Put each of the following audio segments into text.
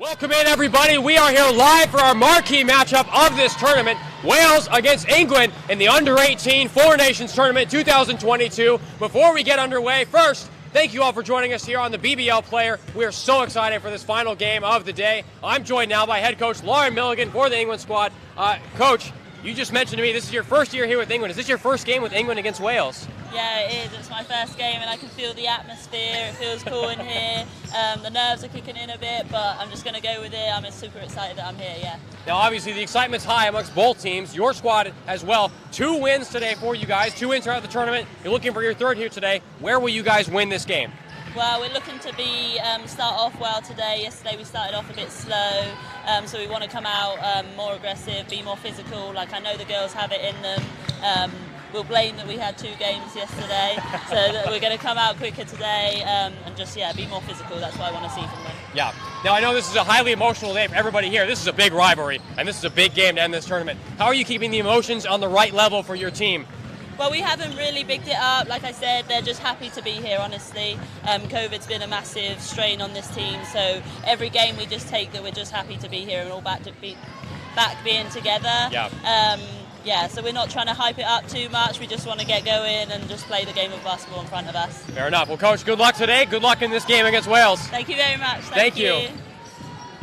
Welcome in, everybody. We are here live for our marquee matchup of this tournament, Wales against England in the Under-18 Four Nations Tournament 2022. Before we get underway, first, thank you all for joining us here on the BBL Player. We are so excited for this final game of the day. I'm joined now by head coach Lauren Milligan for the England squad. Coach, you just mentioned to me this is your first year here with England. Is this your first game with England against Wales? Yeah, it is. It's my first game and I can feel the atmosphere. It feels cool in here. The nerves are kicking in a bit, but I'm just going to go with it. I'm super excited that I'm here, yeah. Now, obviously, the excitement's high amongst both teams. Your squad as well. 2 wins today for you guys. 2 wins throughout the tournament. You're looking for your third here today. Where will you guys win this game? Well, we're looking to start off well today. Yesterday we started off a bit slow, so we want to come out more aggressive, be more physical. Like I know the girls have it in them. We'll blame that we had 2 games yesterday, so that we're going to come out quicker today and just be more physical. That's what I want to see from them. Yeah. Now I know this is a highly emotional day for everybody here. This is a big rivalry, and this is a big game to end this tournament. How are you keeping the emotions on the right level for your team? Well, we haven't really bigged it up. Like I said, they're just happy to be here, honestly. COVID's been a massive strain on this team, so every game we just take that we're just happy to be here and all back being together. Yeah. So we're not trying to hype it up too much. We just want to get going and just play the game of basketball in front of us. Fair enough. Well, Coach, good luck today. Good luck in this game against Wales. Thank you very much. Thank you.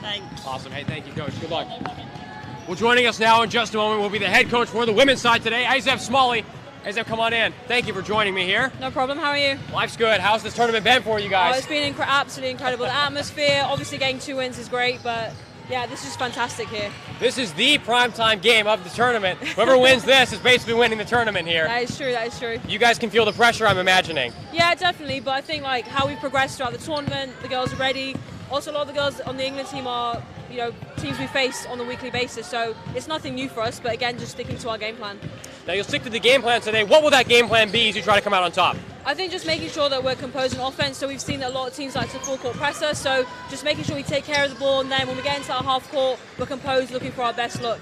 Thanks. Awesome. Hey, thank you, Coach. Good luck. Well, joining us now in just a moment will be the head coach for the women's side today, Isaac Smalley. Isaac, come on in. Thank you for joining me here. No problem. How are you? Life's good. How's this tournament been for you guys? Oh, it's been absolutely incredible. The atmosphere, obviously getting 2 wins is great, but yeah, this is fantastic here. This is the primetime game of the tournament. Whoever wins this is basically winning the tournament here. That is true, that is true. You guys can feel the pressure, I'm imagining. Yeah, definitely, but I think like how we've progressed throughout the tournament, the girls are ready. Also, a lot of the girls on the England team are, teams we face on a weekly basis, so it's nothing new for us, but again, just sticking to our game plan. Now, you'll stick to the game plan today. What will that game plan be as you try to come out on top? I think just making sure that we're composed on offense, so we've seen that a lot of teams like to full court press us, so just making sure we take care of the ball, and then when we get into our half court, we're composed, looking for our best look.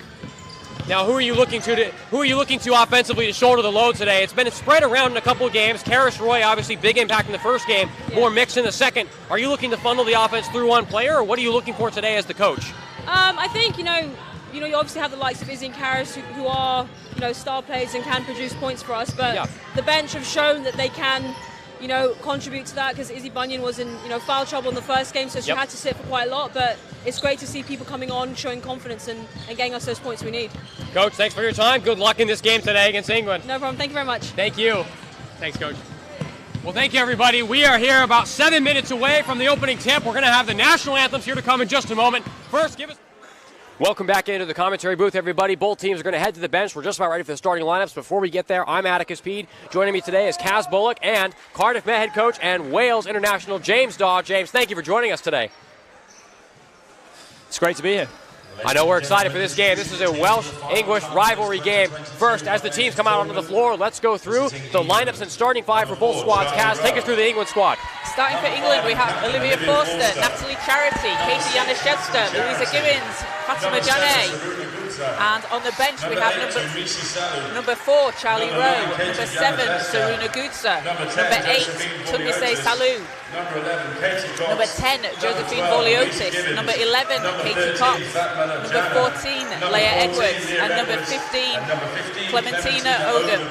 Now, who are you looking to offensively to shoulder the load today? It's been spread around in a couple of games. Karis Roy, obviously big impact in the first game, more mixed in the second. Are you looking to funnel the offense through one player, or what are you looking for today as the coach? I think, you obviously have the likes of Izzy and Karis who are, star players and can produce points for us, but the bench have shown that they can, contribute to that, because Izzy Bunyan was in, foul trouble in the first game, so she had to sit for quite a lot, but it's great to see people coming on, showing confidence and getting us those points we need. Coach, thanks for your time. Good luck in this game today against England. No problem. Thank you very much. Thank you. Thanks, Coach. Well, thank you, everybody. We are here about 7 minutes away from the opening tip. We're going to have the national anthems here to come in just a moment. First, give us... Welcome back into the commentary booth, everybody. Both teams are going to head to the bench. We're just about ready for the starting lineups. Before we get there, I'm Atticus Peed. Joining me today is Kaz Bullock and Cardiff Met head coach and Wales international James Daw. James, thank you for joining us today. It's great to be here. I know we're excited for this game. This is a Welsh-English rivalry game. First, as the teams come out onto the floor, let's go through the lineups and starting 5 for both squads. Kaz, take us through the England squad. Starting for England, we have Olivia Forster, Natalie Charity, Katie Janishevska, Louisa Gibbons, Fatima Jane. And on the bench, we have number 4, Charlie Rowe, number 7, Saruna Gutsa, number 8, Tunmise Salou, number 10, Josephine Voliotis, number 11, Katie Cox, number 14, Leah Edwards, and number 15, Clementina Odom.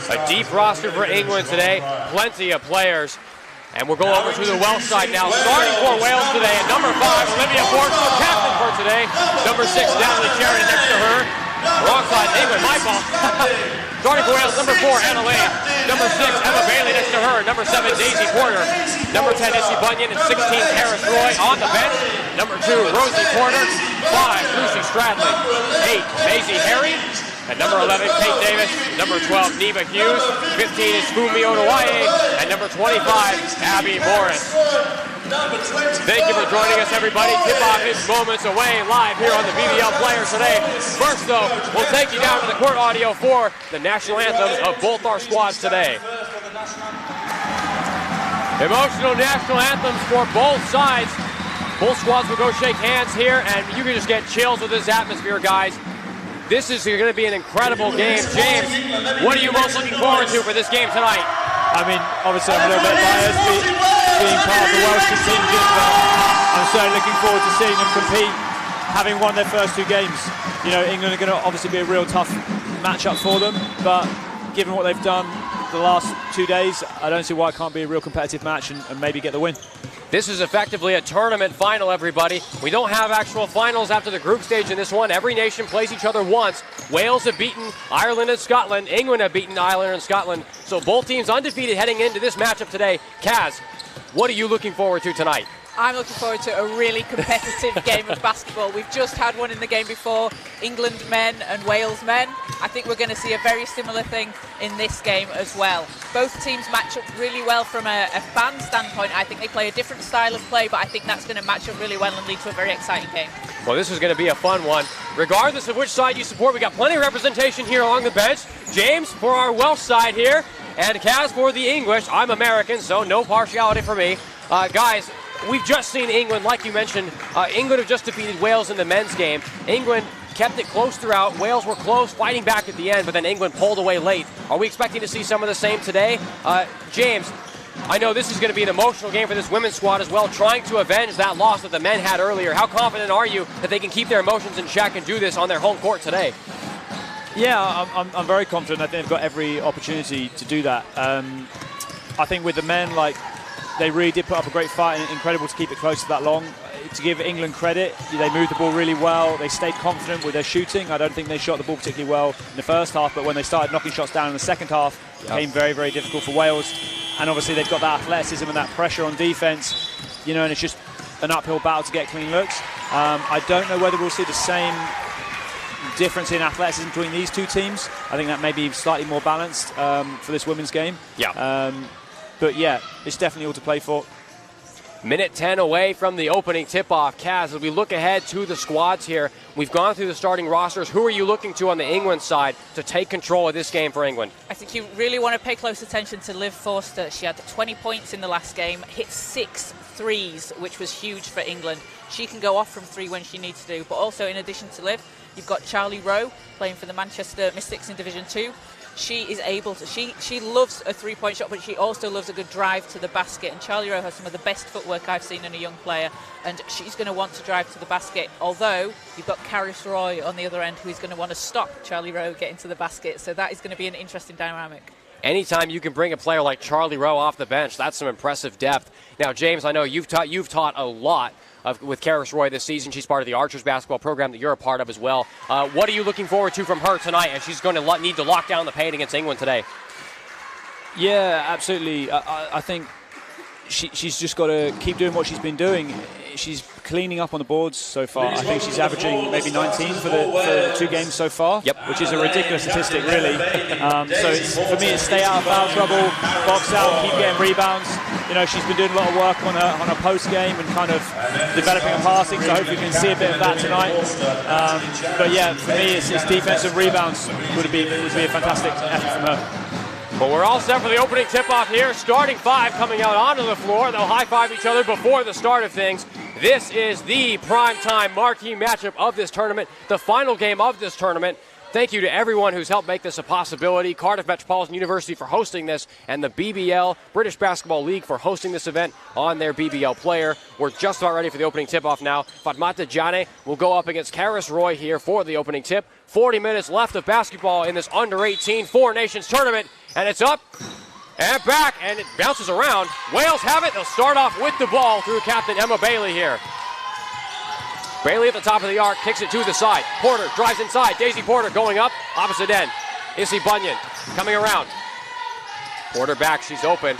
A deep roster for England today, plenty of players. And we'll go over to the Welsh side now. Starting for Wales today at number 5, Olivia Forster, captain for today. Number 6, Natalie Charity next to her. Wrong side, England, my fault. Starting for Wales, number 4, Anna Lane. Number 6, Emma Bailey next to her. Number 7, Daisy Porter. Number 10, Izzy Bunyan. And 16, Karis Roy on the bench. Number 2, Rosie Porter. 5, Lucy Stradley. 8, Maisie Harry. At number 11, Kate Davis. Number 12, Neva Hughes. 15 is Fumi Oduwaye. And number 25, Abby Morris. Thank you for joining us, everybody. Tip-off is moments away live here on the BBL Players today. First, though, we'll take you down to the court audio for the national anthems of both our squads today. Emotional national anthems for both sides. Both squads will go shake hands here, and you can just get chills with this atmosphere, guys. This is going to be an incredible game. James, what are you most looking forward to for this game tonight? I mean, obviously I'm a little bit biased being part of the Welsh contingent, but I'm certainly looking forward to seeing them compete, having won their first 2 games. You know, England are going to obviously be a real tough matchup for them, but given what they've done the last 2 days, I don't see why it can't be a real competitive match and maybe get the win. This is effectively a tournament final, everybody. We don't have actual finals after the group stage in this one. Every nation plays each other once. Wales have beaten Ireland and Scotland. England have beaten Ireland and Scotland. So both teams undefeated heading into this matchup today. Kaz, what are you looking forward to tonight? I'm looking forward to a really competitive game of basketball. We've just had one in the game before, England men and Wales men. I think we're going to see a very similar thing in this game as well. Both teams match up really well from a fan standpoint. I think they play a different style of play, but I think that's going to match up really well and lead to a very exciting game. Well, this is going to be a fun one. Regardless of which side you support, we got plenty of representation here along the bench. James for our Welsh side here, and Kaz for the English. I'm American, so no partiality for me. Guys, we've just seen England, like you mentioned, England have just defeated Wales in the men's game. England kept it close throughout. Wales were close, fighting back at the end, but then England pulled away late. Are we expecting to see some of the same today? James, I know this is going to be an emotional game for this women's squad as well, trying to avenge that loss that the men had earlier. How confident are you that they can keep their emotions in check and do this on their home court today? Yeah, I'm very confident. I think they've got every opportunity to do that. I think with the men, like, they really did put up a great fight, and incredible to keep it close for that long. To give England credit, they moved the ball really well. They stayed confident with their shooting. I don't think they shot the ball particularly well in the first half, but when they started knocking shots down in the second half, it became very, very difficult for Wales. And obviously they've got that athleticism and that pressure on defense, you know, and it's just an uphill battle to get clean looks. I don't know whether we'll see the same difference in athleticism between these two teams. I think that may be slightly more balanced for this women's game. Yeah. But yeah, it's definitely all to play for. Minute 10 away from the opening tip-off. Kaz, as we look ahead to the squads here, we've gone through the starting rosters. Who are you looking to on the England side to take control of this game for England? I think you really want to pay close attention to Liv Forster. She had 20 points in the last game, hit 6 threes, which was huge for England. She can go off from 3 when she needs to, but also in addition to Liv, you've got Charlie Rowe playing for the Manchester Mystics in Division 2. She is able to, she loves a 3-point shot, but she also loves a good drive to the basket. And Charlie Rowe has some of the best footwork I've seen in a young player, and she's going to want to drive to the basket. Although you've got Caris Roy on the other end, who's going to want to stop Charlie Rowe getting to the basket. So that is going to be an interesting dynamic. Anytime you can bring a player like Charlie Rowe off the bench, that's some impressive depth. Now, James, I know you've taught a lot with Caris Roy this season. She's part of the Archers basketball program that you're a part of as well. What are you looking forward to from her tonight, as she's going to need to lock down the paint against England today? Yeah, absolutely. I think she's just got to keep doing what she's been doing. She's cleaning up on the boards so far. I think she's averaging maybe 19 for the 2 games so far, which is a ridiculous statistic, really. So for me, it's stay out of foul trouble, box out, keep getting rebounds. You know, she's been doing a lot of work on her post game and kind of developing her passing, so hopefully we can see a bit of that tonight. But yeah, for me, it's defensive rebounds would be a fantastic effort from her. Well, we're all set for the opening tip-off here. Starting 5 coming out onto the floor. They'll high-five each other before the start of things. This is the primetime marquee matchup of this tournament, the final game of this tournament. Thank you to everyone who's helped make this a possibility. Cardiff Metropolitan University for hosting this, and the BBL, British Basketball League, for hosting this event on their BBL player. We're just about ready for the opening tip-off now. Fatmata Jane will go up against Caris Roy here for the opening tip. 40 minutes left of basketball in this under-18 Four Nations tournament, and it's up and back, and it bounces around. Wales have it. They'll start off with the ball through captain Emma Bailey here. Bailey at the top of the arc, kicks it to the side. Porter drives inside. Daisy Porter going up, opposite end. Issy Bunyan coming around. Porter back, she's open.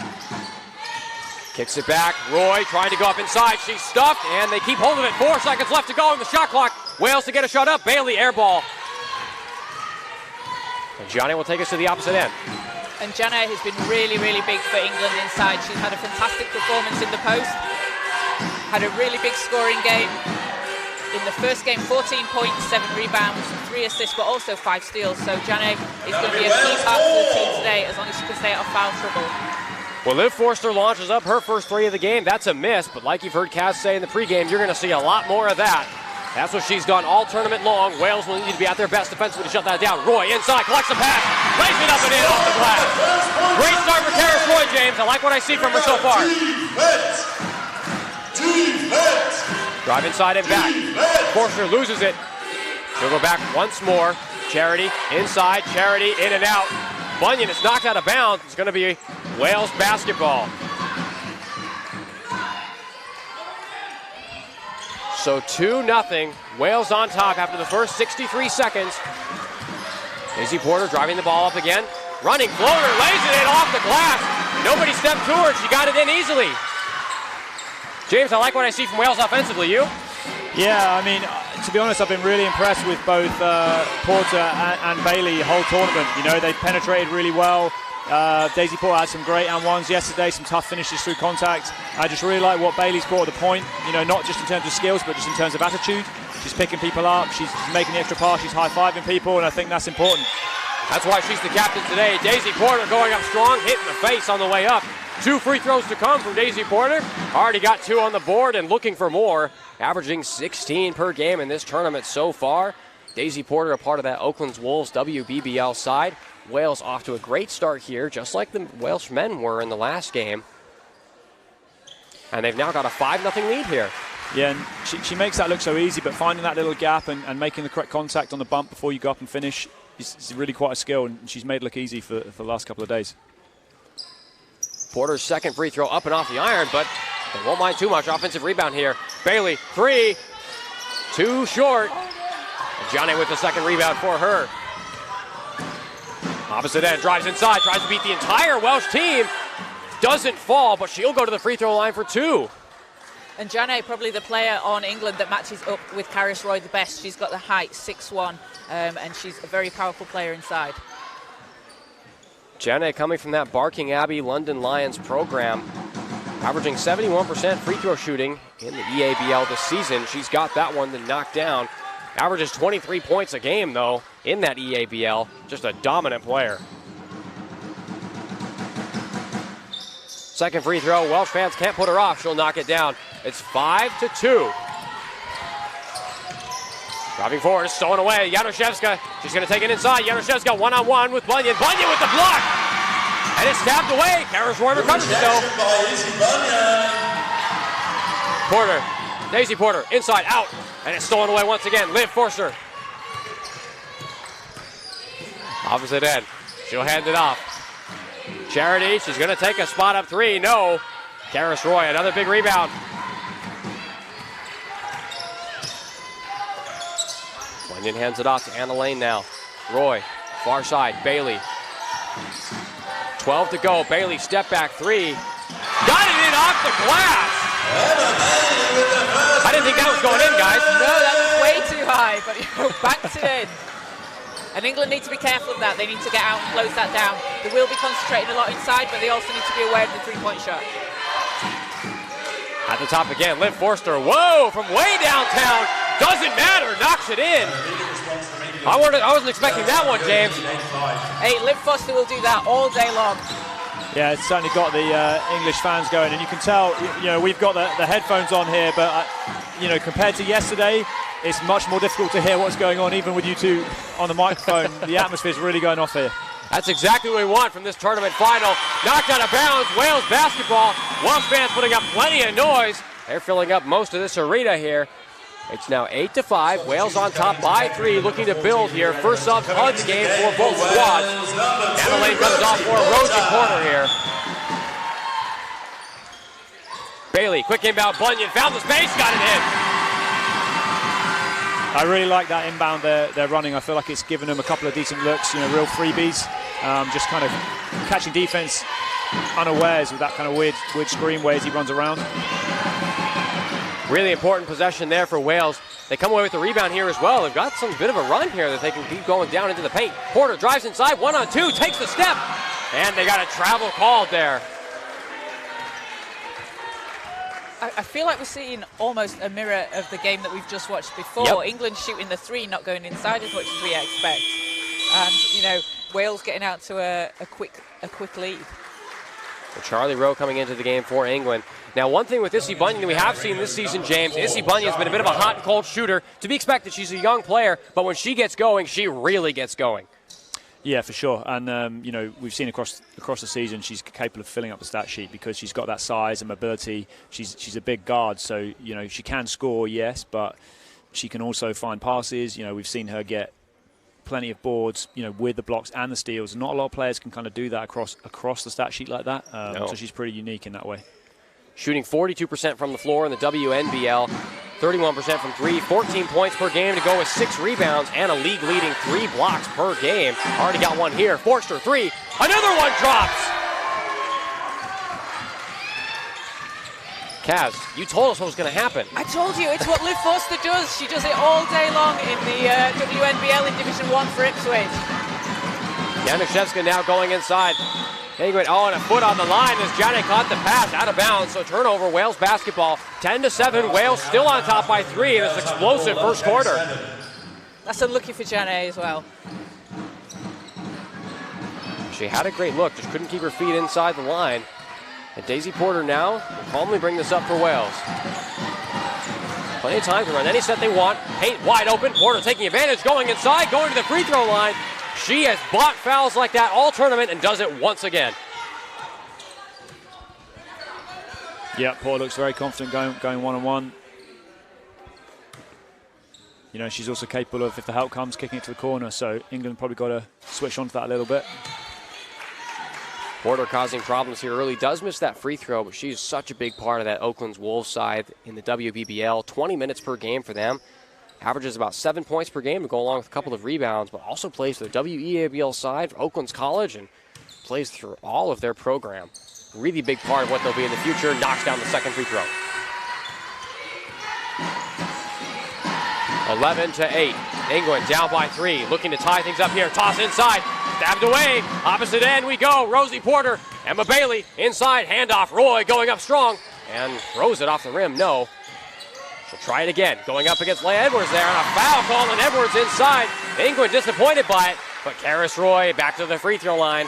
Kicks it back. Roy trying to go up inside. She's stuffed, and they keep hold of it. 4 seconds left to go in the shot clock. Wales to get a shot up. Bailey air ball. And Gianni will take us to the opposite end. And Jana has been really, really big for England inside. She's had a fantastic performance in the post. Had a really big scoring game. In the first game, 14 points, 7 rebounds, 3 assists, but also 5 steals. So Jana is going to be a key part of the team today, as long as she can stay out of foul trouble. Well, Liv Forster launches up her first 3 of the game. That's a miss, but like you've heard Kaz say in the pregame, you're going to see a lot more of that. That's what she's done all tournament long. Wales will need to be at their best defensively to shut that down. Roy inside, collects the pass, lays it up and in off the glass. Great start for Caris Roy, James. I like what I see from her so far. Defense! Drive inside and back. Forster loses it. She'll go back once more. Charity inside, Charity in and out. Bunyan is knocked out of bounds. It's going to be Wales basketball. So 2-0. Wales on top after the first 63 seconds. Daisy Porter driving the ball up again. Running floater, lays it in off the glass. Nobody stepped to her. She got it in easily. James, I like what I see from Wales offensively. You? Yeah, I mean, to be honest, I've been really impressed with both Porter and Bailey the whole tournament. You know, they've penetrated really well. Daisy Porter had some great and-ones yesterday, some tough finishes through contact. I just really like what Bailey's brought to the point, you know, not just in terms of skills, but just in terms of attitude. She's picking people up, she's making the extra pass, she's high-fiving people, and I think that's important. That's why she's the captain today. Daisy Porter going up strong, hitting the face on the way up. 2 free throws to come from Daisy Porter. Already got 2 on the board and looking for more. Averaging 16 per game in this tournament so far. Daisy Porter a part of that Oakland's Wolves WBBL side. Wales off to a great start here, just like the Welsh men were in the last game. And they've now got a 5-0 lead here. Yeah, and she makes that look so easy, but finding that little gap and making the correct contact on the bump before you go up and finish is really quite a skill, and she's made it look easy for the last couple of days. Porter's second free throw up and off the iron, but they won't mind too much. Offensive rebound here. Bailey, 3, 2 short. Johnny with the second rebound for her. Opposite end, drives inside, tries to beat the entire Welsh team. Doesn't fall, but she'll go to the free throw line for 2. And Janae, probably the player on England that matches up with Caris Roy the best. She's got the height, 6'1", and she's a very powerful player inside. Janae coming from that Barking Abbey London Lions program, averaging 71% free throw shooting in the EABL this season. She's got that one to knock down. Averages 23 points a game, though, in that EABL. Just a dominant player. Second free throw. Welsh fans can't put her off. She'll knock it down. It's 5-2. Driving forward, stolen away. Januszewska. She's going to take it inside. Januszewska one-on-one with Bunyan. Bunyan with the block. And it's tapped away. Caris Roy recovers it, though. Porter. Daisy Porter. Inside, out. And it's stolen away once again. Liv Forster. Opposite end. She'll hand it off. Charity, she's going to take a spot up 3. No. Caris Roy, another big rebound. Bunyan hands it off to Anna Lane now. Roy, far side, Bailey. 12 to go. Bailey, step back 3. Got it in off the glass. I didn't think that was going in, guys. No, that was way too high, but banked it in. And England need to be careful of that. They need to get out and close that down. They will be concentrating a lot inside, but they also need to be aware of the three-point shot. At the top again, Liv Forster. Whoa, from way downtown. Doesn't matter, knocks it in. I wasn't expecting that one, James. Hey, Liv Forster will do that all day long. Yeah, it's certainly got the English fans going, and you can tell, you know, we've got the headphones on here, but, you know, compared to yesterday, it's much more difficult to hear what's going on, even with you two on the microphone. The atmosphere's really going off here. That's exactly what we want from this tournament final. Knocked out of bounds, Wales basketball. Welsh fans putting up plenty of noise. They're filling up most of this arena here. It's now 8-5. Wales on top by 3, looking to build here. First off, of the game for both squads. Anna Lane comes off for Rosie Porter here. Bailey, quick inbound, Bunyan found the space, got it in. I really like that inbound they're running. I feel like it's given them a couple of decent looks, you know, real freebies. Just kind of catching defense unawares with that kind of weird screen way as he runs around. Really important possession there for Wales. They come away with the rebound here as well. They've got some bit of a run here that they can keep going down into the paint. Porter drives inside, 1-on-2, takes the step. And they got a travel called there. I feel like we're seeing almost a mirror of the game that we've just watched before. Yep. England shooting the 3, not going inside as much as we expect. And, you know, Wales getting out to a quick lead. Well, Charlie Rowe coming into the game for England. Now, one thing with Issy Bunyan we have seen this season, James, Issy Bunyan's been a bit of a hot and cold shooter. To be expected, she's a young player, but when she gets going, she really gets going. Yeah, for sure. And, you know, we've seen across the season she's capable of filling up the stat sheet because she's got that size and mobility. She's a big guard, so, you know, she can score, yes, but she can also find passes. You know, we've seen her get plenty of boards, you know, with the blocks and the steals. Not a lot of players can kind of do that across the stat sheet like that. So she's pretty unique in that way. Shooting 42% from the floor in the WNBL, 31% from three, 14 points per game to go with 6 rebounds and a league-leading 3 blocks per game. Already got one here. Forster, 3. Another one drops. Kaz, you told us what was going to happen. I told you, it's what Liv Forster does. She does it all day long in the WNBL in Division 1 for Ipswich. Januszewska now going inside. Ingrid, and a foot on the line as Janet caught the pass out of bounds. So turnover, Wales basketball. 10-7, Wales still on top by 3 in this explosive first quarter. That's unlucky for Janet as well. She had a great look, just couldn't keep her feet inside the line. And Daisy Porter now will calmly bring this up for Wales. Plenty of time to run any set they want. Paint wide open. Porter taking advantage, going inside, going to the free throw line. She has blocked fouls like that all tournament and does it once again. Yeah, Porter looks very confident going one-on-one. You know, she's also capable of, if the help comes, kicking it to the corner. So England probably got to switch onto that a little bit. Porter causing problems here early. Does miss that free throw, but she's such a big part of that Oakland's Wolves side in the WBBL. 20 minutes per game for them. Averages about 7 points per game to go along with a couple of rebounds, but also plays for the WEABL side for Oakland's college and plays through all of their program. Really big part of what they'll be in the future. Knocks down the second free throw. 11-8. England down by 3. Looking to tie things up here. Toss inside. Stabbed away. Opposite end we go. Rosie Porter. Emma Bailey inside. Handoff. Roy going up strong. And throws it off the rim. No. She'll try it again. Going up against Leah Edwards there. And a foul call on Edwards inside. England disappointed by it. But Karis Roy back to the free throw line.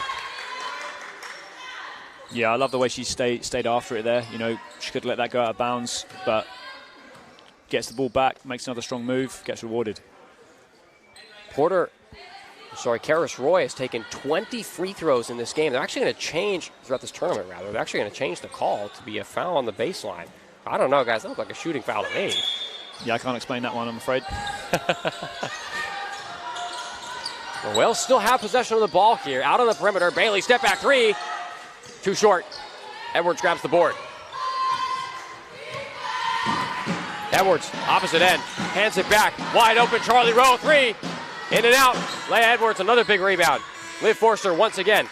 Yeah, I love the way she stayed after it there. You know, she could let that go out of bounds, but gets the ball back, makes another strong move, gets rewarded. Karis Roy has taken 20 free throws in this game. They're actually going to change, throughout this tournament rather, they're actually going to change the call to be a foul on the baseline. I don't know, guys, that looked like a shooting foul to me. Yeah, I can't explain that one, I'm afraid. Well, Wales still have possession of the ball here. Out on the perimeter, Bailey, step back 3. Too short. Edwards grabs the board. Edwards, opposite end, hands it back. Wide open, Charlie Rowe, 3. In and out. Leah Edwards, another big rebound. Liv Forster once again.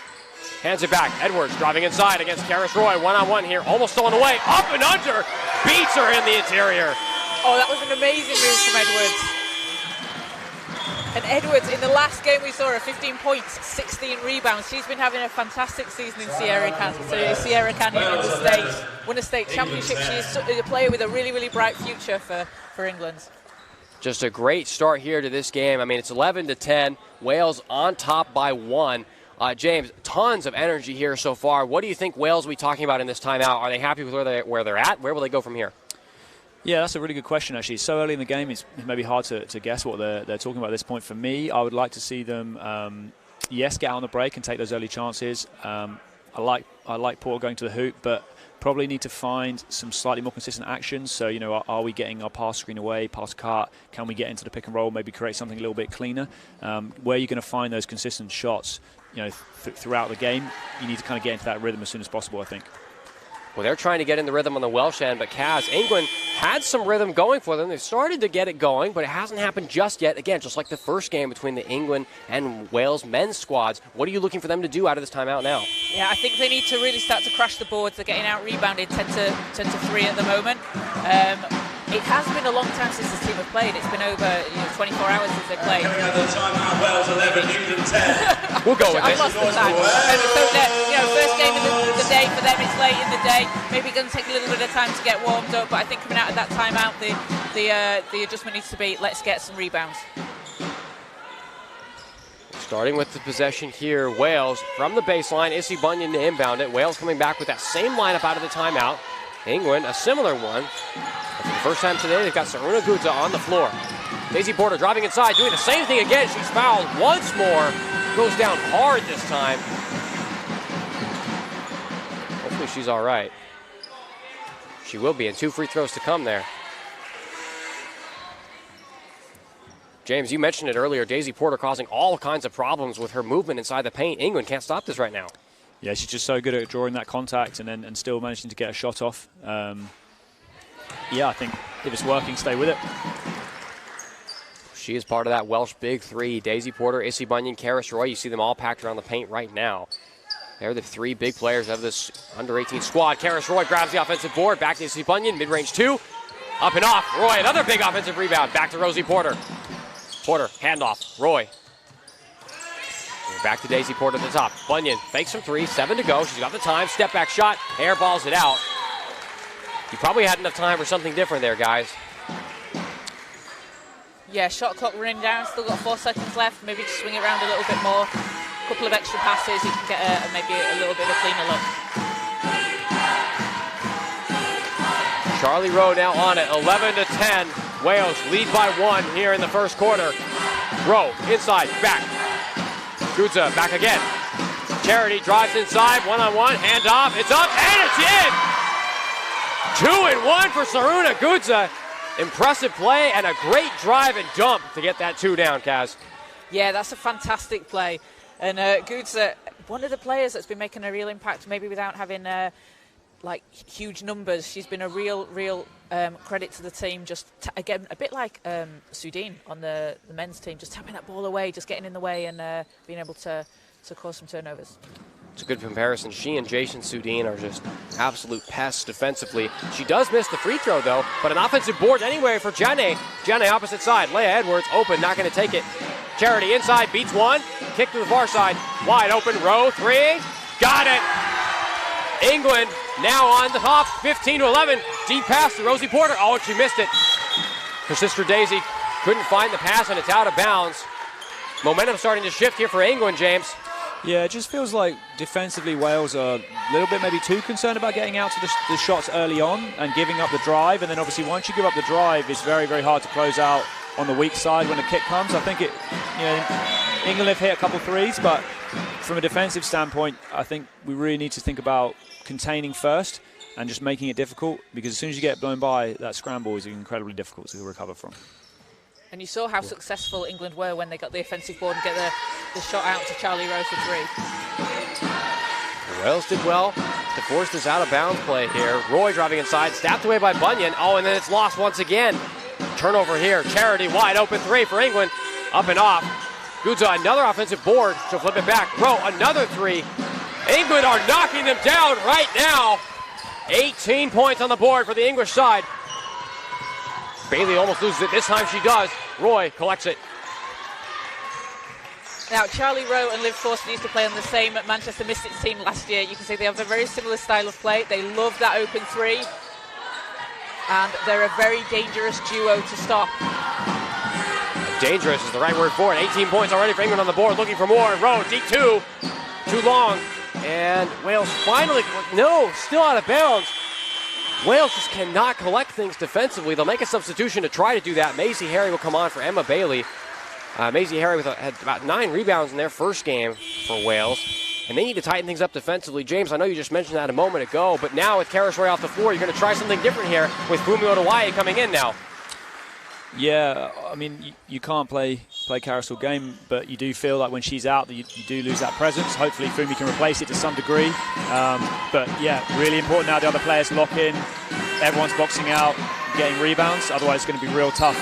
Hands it back. Edwards driving inside against Karis Roy. One-on-one here, almost stolen away. Up and under. Beats her in the interior. Oh, that was an amazing move from Edwards. And Edwards, in the last game we saw her 15 points, 16 rebounds. She's been having a fantastic season in Sierra Canyon in the States. Won a state championship. She's a player with a really, really bright future for England. Just a great start here to this game. I mean, it's 11-10. Wales on top by 1. James, tons of energy here so far. What do you think Wales will be talking about in this timeout? Are they happy with where they're at? Where will they go from here? Yeah, that's a really good question, actually. So early in the game, it's maybe hard to guess what they're talking about at this point. For me, I would like to see them, get out on the break and take those early chances. I like Porter going to the hoop, but probably need to find some slightly more consistent actions. So, you know, are we getting our pass screen away, pass cart? Can we get into the pick and roll, maybe create something a little bit cleaner? Where are you going to find those consistent shots, you know, throughout the game? You need to kind of get into that rhythm as soon as possible, I think. Well, they're trying to get in the rhythm on the Welsh end, but Kaz, England had some rhythm going for them. They've started to get it going, but it hasn't happened just yet. Again, just like the first game between the England and Wales men's squads. What are you looking for them to do out of this timeout now? Yeah, I think they need to really start to crash the boards. They're getting out-rebounded 10-3 at the moment. It has been a long time since this team have played. It's been over 24 hours since they played. Wales 11, England 10. We'll go with it. I've lost the time. First game of the day for them, it's late in the day. Maybe going to take a little bit of time to get warmed up, but I think coming out of that timeout, the adjustment needs to be, let's get some rebounds. Starting with the possession here, Wales from the baseline, Issy Bunyan to inbound it. Wales coming back with that same lineup out of the timeout. England, a similar one. But for the first time today, they've got Saruna Gupta on the floor. Daisy Porter driving inside, doing the same thing again. She's fouled once more. goes down hard this time. Hopefully she's all right. She will be, and 2 free throws to come there. James, you mentioned it earlier, Daisy Porter causing all kinds of problems with her movement inside the paint. England can't stop this right now. Yeah, she's just so good at drawing that contact and still managing to get a shot off. Yeah, I think if it's working, stay with it. She is part of that Welsh big three. Daisy Porter, Issy Bunyan, Karis Roy. You see them all packed around the paint right now. They're the 3 big players of this under-18 squad. Karis Roy grabs the offensive board. Back to Issy Bunyan, mid-range 2. Up and off. Roy, another big offensive rebound. Back to Rosie Porter. Porter, handoff. Roy. Back to Daisy Porter at the top. Bunyan fakes from 3, 7 to go. She's got the time. Step back shot. Airballs it out. You probably had enough time for something different there, guys. Yeah, shot clock running down. Still got 4 seconds left. Maybe just swing it around a little bit more. Couple of extra passes. You can get maybe a little bit of a cleaner look. Charlie Rowe now on it. 11 to 10. Wales lead by 1 here in the first quarter. Rowe inside, back. Gudza back again. Charity drives inside, one-on-one, hand off, it's up, and it's in! 2-and-1 for Saruna Gudza. Impressive play and a great drive and dump to get that 2 down, Kaz. Yeah, that's a fantastic play. And Gudza, one of the players that's been making a real impact, maybe without having like huge numbers. She's been a real credit to the team. Just again, a bit like Sudin on the men's team, just tapping that ball away, just getting in the way and being able to cause some turnovers. It's a good comparison. She and Jason Sudin are just absolute pests defensively. She does miss the free throw, though, but an offensive board anyway for Jenny. Jenny opposite side. Leah Edwards open, not going to take it. Charity inside, beats 1. Kick to the far side. Wide open, Rowe, 3. Got it! England now on the top, 15-11. Deep pass to Rosie Porter. Oh, and she missed it. Her sister Daisy couldn't find the pass, and it's out of bounds. Momentum starting to shift here for England, James. Yeah, it just feels like defensively Wales are a little bit maybe too concerned about getting out to the shots early on and giving up the drive. And then obviously once you give up the drive, it's very, very hard to close out on the weak side when the kick comes. I think England have hit a couple threes, but from a defensive standpoint, I think we really need to think about containing first and just making it difficult, because as soon as you get blown by, that scramble is incredibly difficult to recover from. And you saw how successful England were when they got the offensive board and get the shot out to Charlie Rowe for 3. Wales did well to force this out-of-bounds play here. Roy driving inside, stabbed away by Bunyan. Oh, and then it's lost once again. Turnover here. Charity wide open 3 for England. Up and off. Gudza, another offensive board. She'll flip it back. Rowe, another 3. England are knocking them down right now. 18 points on the board for the English side. Bailey almost loses it. This time she does. Roy collects it. Now, Charlie Rowe and Liv Forster used to play on the same Manchester Mystics team last year. You can see they have a very similar style of play. They love that open 3. And they're a very dangerous duo to stop. Dangerous is the right word for it. 18 points already for England on the board. Looking for more. Rowe, deep 2. Too long. And Wales finally, no, still out of bounds. Wales just cannot collect things defensively. They'll make a substitution to try to do that. Maisie Harry will come on for Emma Bailey. Maisie Harry had about 9 rebounds in their first game for Wales. And they need to tighten things up defensively. James, I know you just mentioned that a moment ago, but now with Karis Roy off the floor, you're going to try something different here with Fumi Oduwaye coming in now. Yeah, I mean, you can't play Karis all game, but you do feel like when she's out that you do lose that presence. Hopefully Fumi can replace it to some degree. But yeah, really important now the other players lock in. Everyone's boxing out, getting rebounds. Otherwise it's going to be real tough.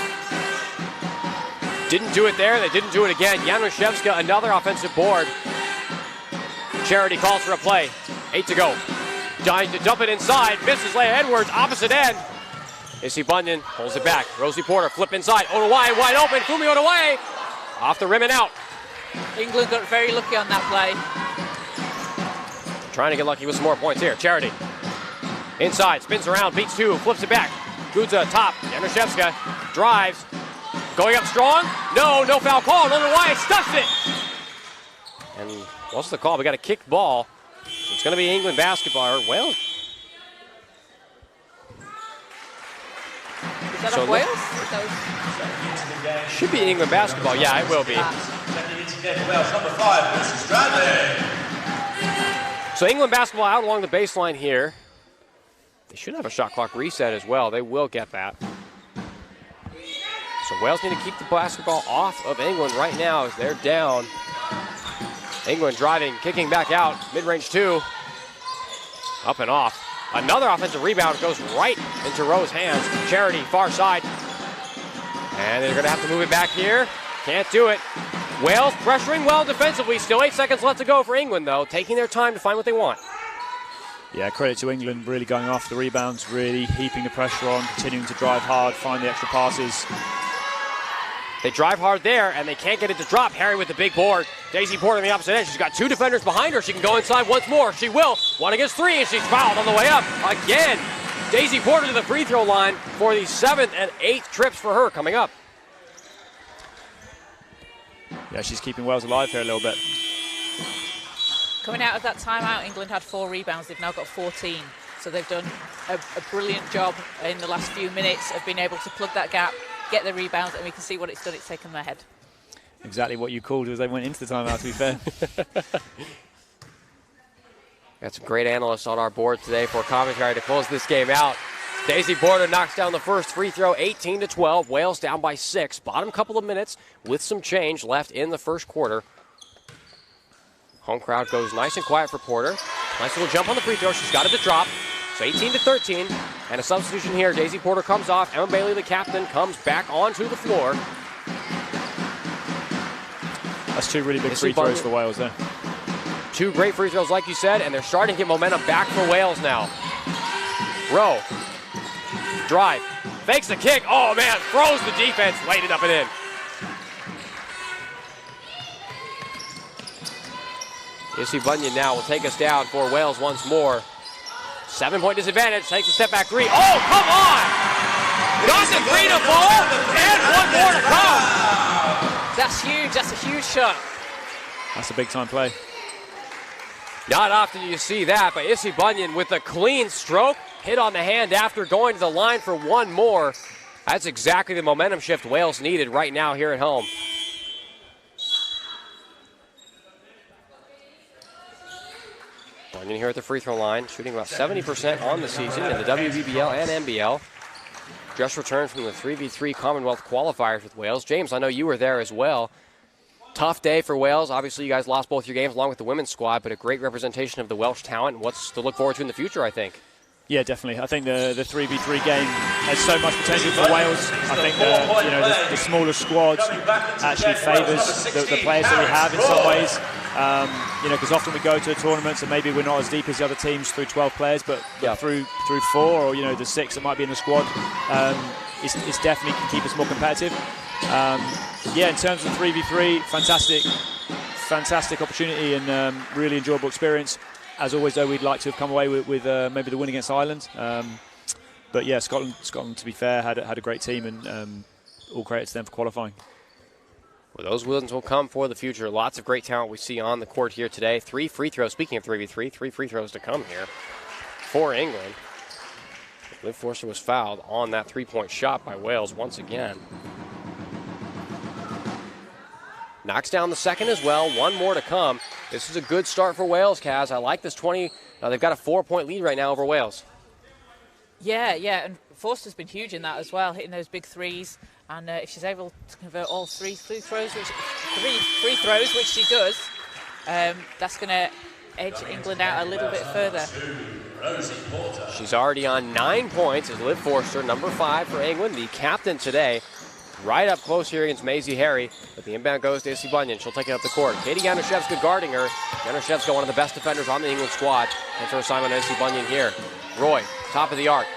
Didn't do it there. They didn't do it again. Januszewska, another offensive board. Charity calls for a play. 8 to go. Dying to dump it inside. Misses Leah Edwards, opposite end. Issy Bunyan pulls it back. Rosie Porter, flip inside. Oduwaye wide open. Fumi Oduwaye off the rim and out. England got very lucky on that play. Trying to get lucky with some more points here. Charity inside, spins around, beats 2, flips it back. Gudza top. Januszewska drives. Going up strong. No foul call. Oduwaye stuffs it. And what's the call? We got a kicked ball. It's going to be England basketball. Well. Is that Wales? Should be England basketball. Yeah, it will be. Checking into game for Wales, number 5, Mrs. Stradley. So England basketball out along the baseline here. They should have a shot clock reset as well. They will get that. So Wales need to keep the basketball off of England right now as they're down. England driving, kicking back out, mid-range 2. Up and off. Another offensive rebound goes right into Rowe's hands. Charity, far side. And they're going to have to move it back here. Can't do it. Wales pressuring well defensively. Still 8 seconds left to go for England, though. Taking their time to find what they want. Yeah, credit to England really going after the rebounds, really heaping the pressure on, continuing to drive hard, find the extra passes. They drive hard there, and they can't get it to drop. Harry with the big board. Daisy Porter on the opposite end. She's got 2 defenders behind her. She can go inside once more. She will. 1 against 3, and she's fouled on the way up. Again, Daisy Porter to the free throw line for the 7th and 8th trips for her coming up. Yeah, she's keeping Wales alive here a little bit. Coming out of that timeout, England had 4 rebounds. They've now got 14. So they've done a brilliant job in the last few minutes of being able to plug that gap, get the rebounds, and we can see what it's done. It's taken them ahead. Exactly what you called as they went into the timeout, to be fair. Got some great analysts on our board today for commentary to close this game out. Daisy Porter knocks down the first free throw, 18-12. Wales down by 6. Bottom couple of minutes with some change left in the first quarter. Home crowd goes nice and quiet for Porter. Nice little jump on the free throw. She's got it to drop. So 18-13. And a substitution here. Daisy Porter comes off. Emma Bailey, the captain, comes back onto the floor. That's 2 really big free throws for Wales there. 2 great free throws, like you said, and they're starting to get momentum back for Wales now. Rowe. Drive. Fakes the kick. Oh, man. Throws the defense. Laid it up and in. Issy Bunyan now will take us down for Wales once more. 7-point disadvantage. Takes a step back 3. Oh, come on! Does the 3 to fall, and 1 more to come. That's huge. That's a huge shot. That's a big-time play. Not often you see that, but Issy Bunyan with a clean stroke. Hit on the hand after going to the line for 1 more. That's exactly the momentum shift Wales needed right now here at home. Bunyan here at the free throw line, shooting about 70% on the season in the WBBL and NBL. Just returned from the 3v3 Commonwealth qualifiers with Wales. James, I know you were there as well. Tough day for Wales. Obviously, you guys lost both your games along with the women's squad, but a great representation of the Welsh talent and what's to look forward to in the future, I think. Yeah, definitely. I think the 3v3 game has so much potential for Wales. I think the smaller squad actually favours the players that we have in some ways. Because often we go to tournaments and maybe we're not as deep as the other teams through 12 players, but through 4 or the 6 that might be in the squad, it's definitely can keep us more competitive. In terms of 3v3, fantastic opportunity and really enjoyable experience. As always, though, we'd like to have come away with maybe the win against Ireland. But yeah, Scotland, to be fair, had a great team, and all credit to them for qualifying. Well, those wins will come for the future. Lots of great talent we see on the court here today. 3 free throws. Speaking of 3v3, 3 free throws to come here for England. Liv Forster was fouled on that 3-point shot by Wales once again. Knocks down the second as well. 1 more to come. This is a good start for Wales, Kaz. I like this 20. They've got a 4-point lead right now over Wales. Yeah, and Forster's been huge in that as well, hitting those big threes. And if she's able to convert all 3 free throws, which she does, that's going to edge England out a little bit further. She's already on 9 points as Liv Forster, number 5 for England, the captain today. Right up close here against Maisie Harry, but the inbound goes to Issy Bunyan. She'll take it up the court. Katie Januszewska guarding her. Januszewska, one of the best defenders on the England squad. And her assignment on Issy Bunyan here. Roy, top of the arc.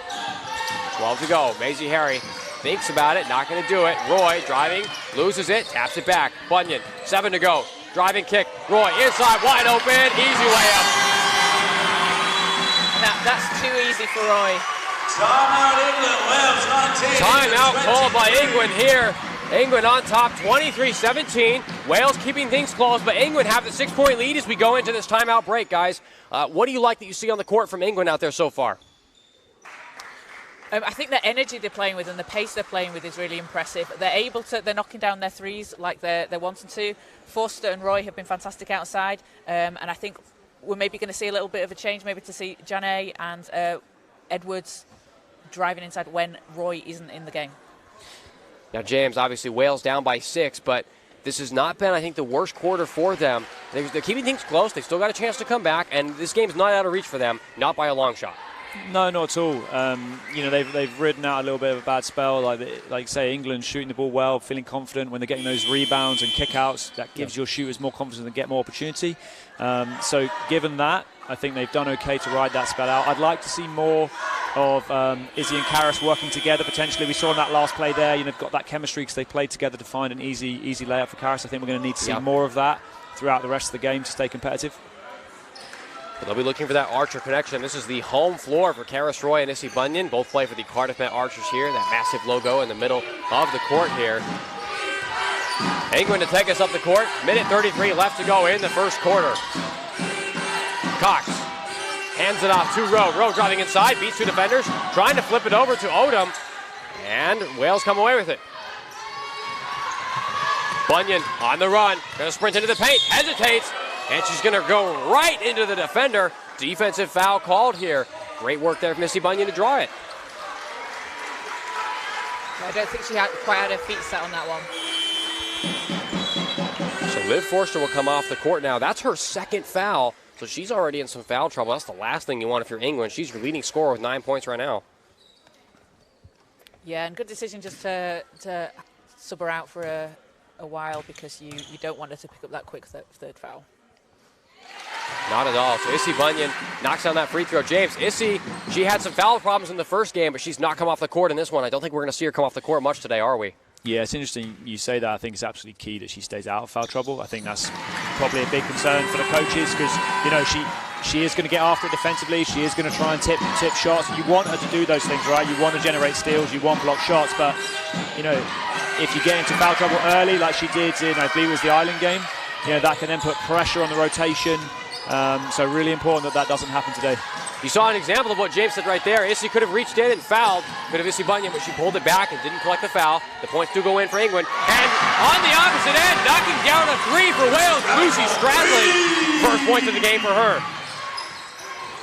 12 to go. Maisie Harry thinks about it, not going to do it. Roy driving, loses it, taps it back. Bunyan, 7 to go. Driving kick. Roy inside, wide open, easy layup. That's too easy for Roy. Timeout England, Wales 19. Timeout called by England here. England on top, 23-17. Wales keeping things close, but England have the 6-point lead as we go into this timeout break, guys. What do you like that you see on the court from England out there so far? I think the energy they're playing with and the pace they're playing with is really impressive. They're knocking down their threes like they're wanting to. Forster and Roy have been fantastic outside, and I think we're maybe going to see a little bit of a change, maybe to see Janet and Edwards driving inside when Roy isn't in the game. Now, James, obviously Wales down by 6, but this has not been, I think, the worst quarter for them. They're keeping things close. They've still got a chance to come back, and this game's not out of reach for them, not by a long shot. No, not at all. They've ridden out a little bit of a bad spell. Like say, England shooting the ball well, feeling confident when they're getting those rebounds and kickouts. That gives your shooters more confidence and get more opportunity. So given that, I think they've done okay to ride that spell out. I'd like to see more of Izzy and Karas working together potentially. We saw in that last play there, they've got that chemistry because they played together to find an easy layup for Karas. I think we're going to need to see more of that throughout the rest of the game to stay competitive. But they'll be looking for that Archer connection. This is the home floor for Karas Roy and Issy Bunyan. Both play for the Cardiff Met Archers here. That massive logo in the middle of the court here. England to take us up the court. Minute 33 left to go in the first quarter. Cox hands it off to Rowe. Rowe driving inside, beats two defenders, trying to flip it over to Odom. And Wales come away with it. Bunyan on the run, going to sprint into the paint, hesitates, and she's going to go right into the defender. Defensive foul called here. Great work there from Issy Bunyan to draw it. I don't think she quite had her feet set on that one. So Liv Forster will come off the court now. That's her second foul, so she's already in some foul trouble. That's the last thing you want if you're England. She's your leading scorer with 9 points right now. Yeah, and good decision just to sub her out for a while because you don't want her to pick up that quick third foul. Not at all. So Issy Bunyan knocks down that free throw. James, Issy, she had some foul problems in the first game, but she's not come off the court in this one. I don't think we're going to see her come off the court much today, are we? Yeah, it's interesting you say that. I think it's absolutely key that she stays out of foul trouble. I think that's probably a big concern for the coaches because, she is going to get after it defensively. She is going to try and tip shots. You want her to do those things, right? You want to generate steals. You want block shots. But, if you get into foul trouble early, like she did in, I believe it was the Ireland game, that can then put pressure on the rotation. So really important that doesn't happen today. You saw an example of what James said right there. Issy could have reached in and fouled. Could have Issy Bunyan, but she pulled it back and didn't collect the foul. The points do go in for England. And on the opposite end, knocking down a three for Wales, Lucy Stradley. First point of the game for her.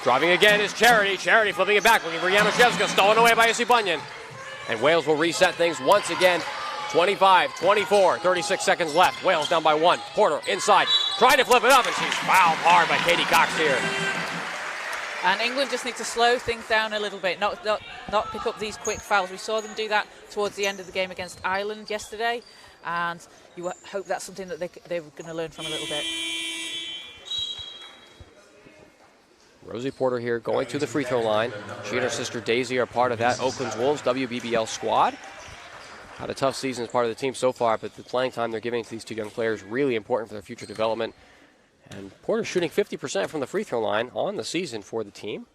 Driving again is Charity. Charity flipping it back, looking for Yanuszewska, stolen away by Issy Bunyan. And Wales will reset things once again. 25-24, 36 seconds left. Wales down by 1. Porter inside, trying to flip it up, and she's fouled hard by Katie Cox here. And England just need to slow things down a little bit, not pick up these quick fouls. We saw them do that towards the end of the game against Ireland yesterday, and you hope that's something that they're going to learn from a little bit. Rosie Porter here going to the free throw line. She and her sister Daisy are part of that Oakland's Wolves WBBL squad. Had a tough season as part of the team so far, but the playing time they're giving to these two young players really important for their future development. And Porter shooting 50% from the free throw line on the season for the team.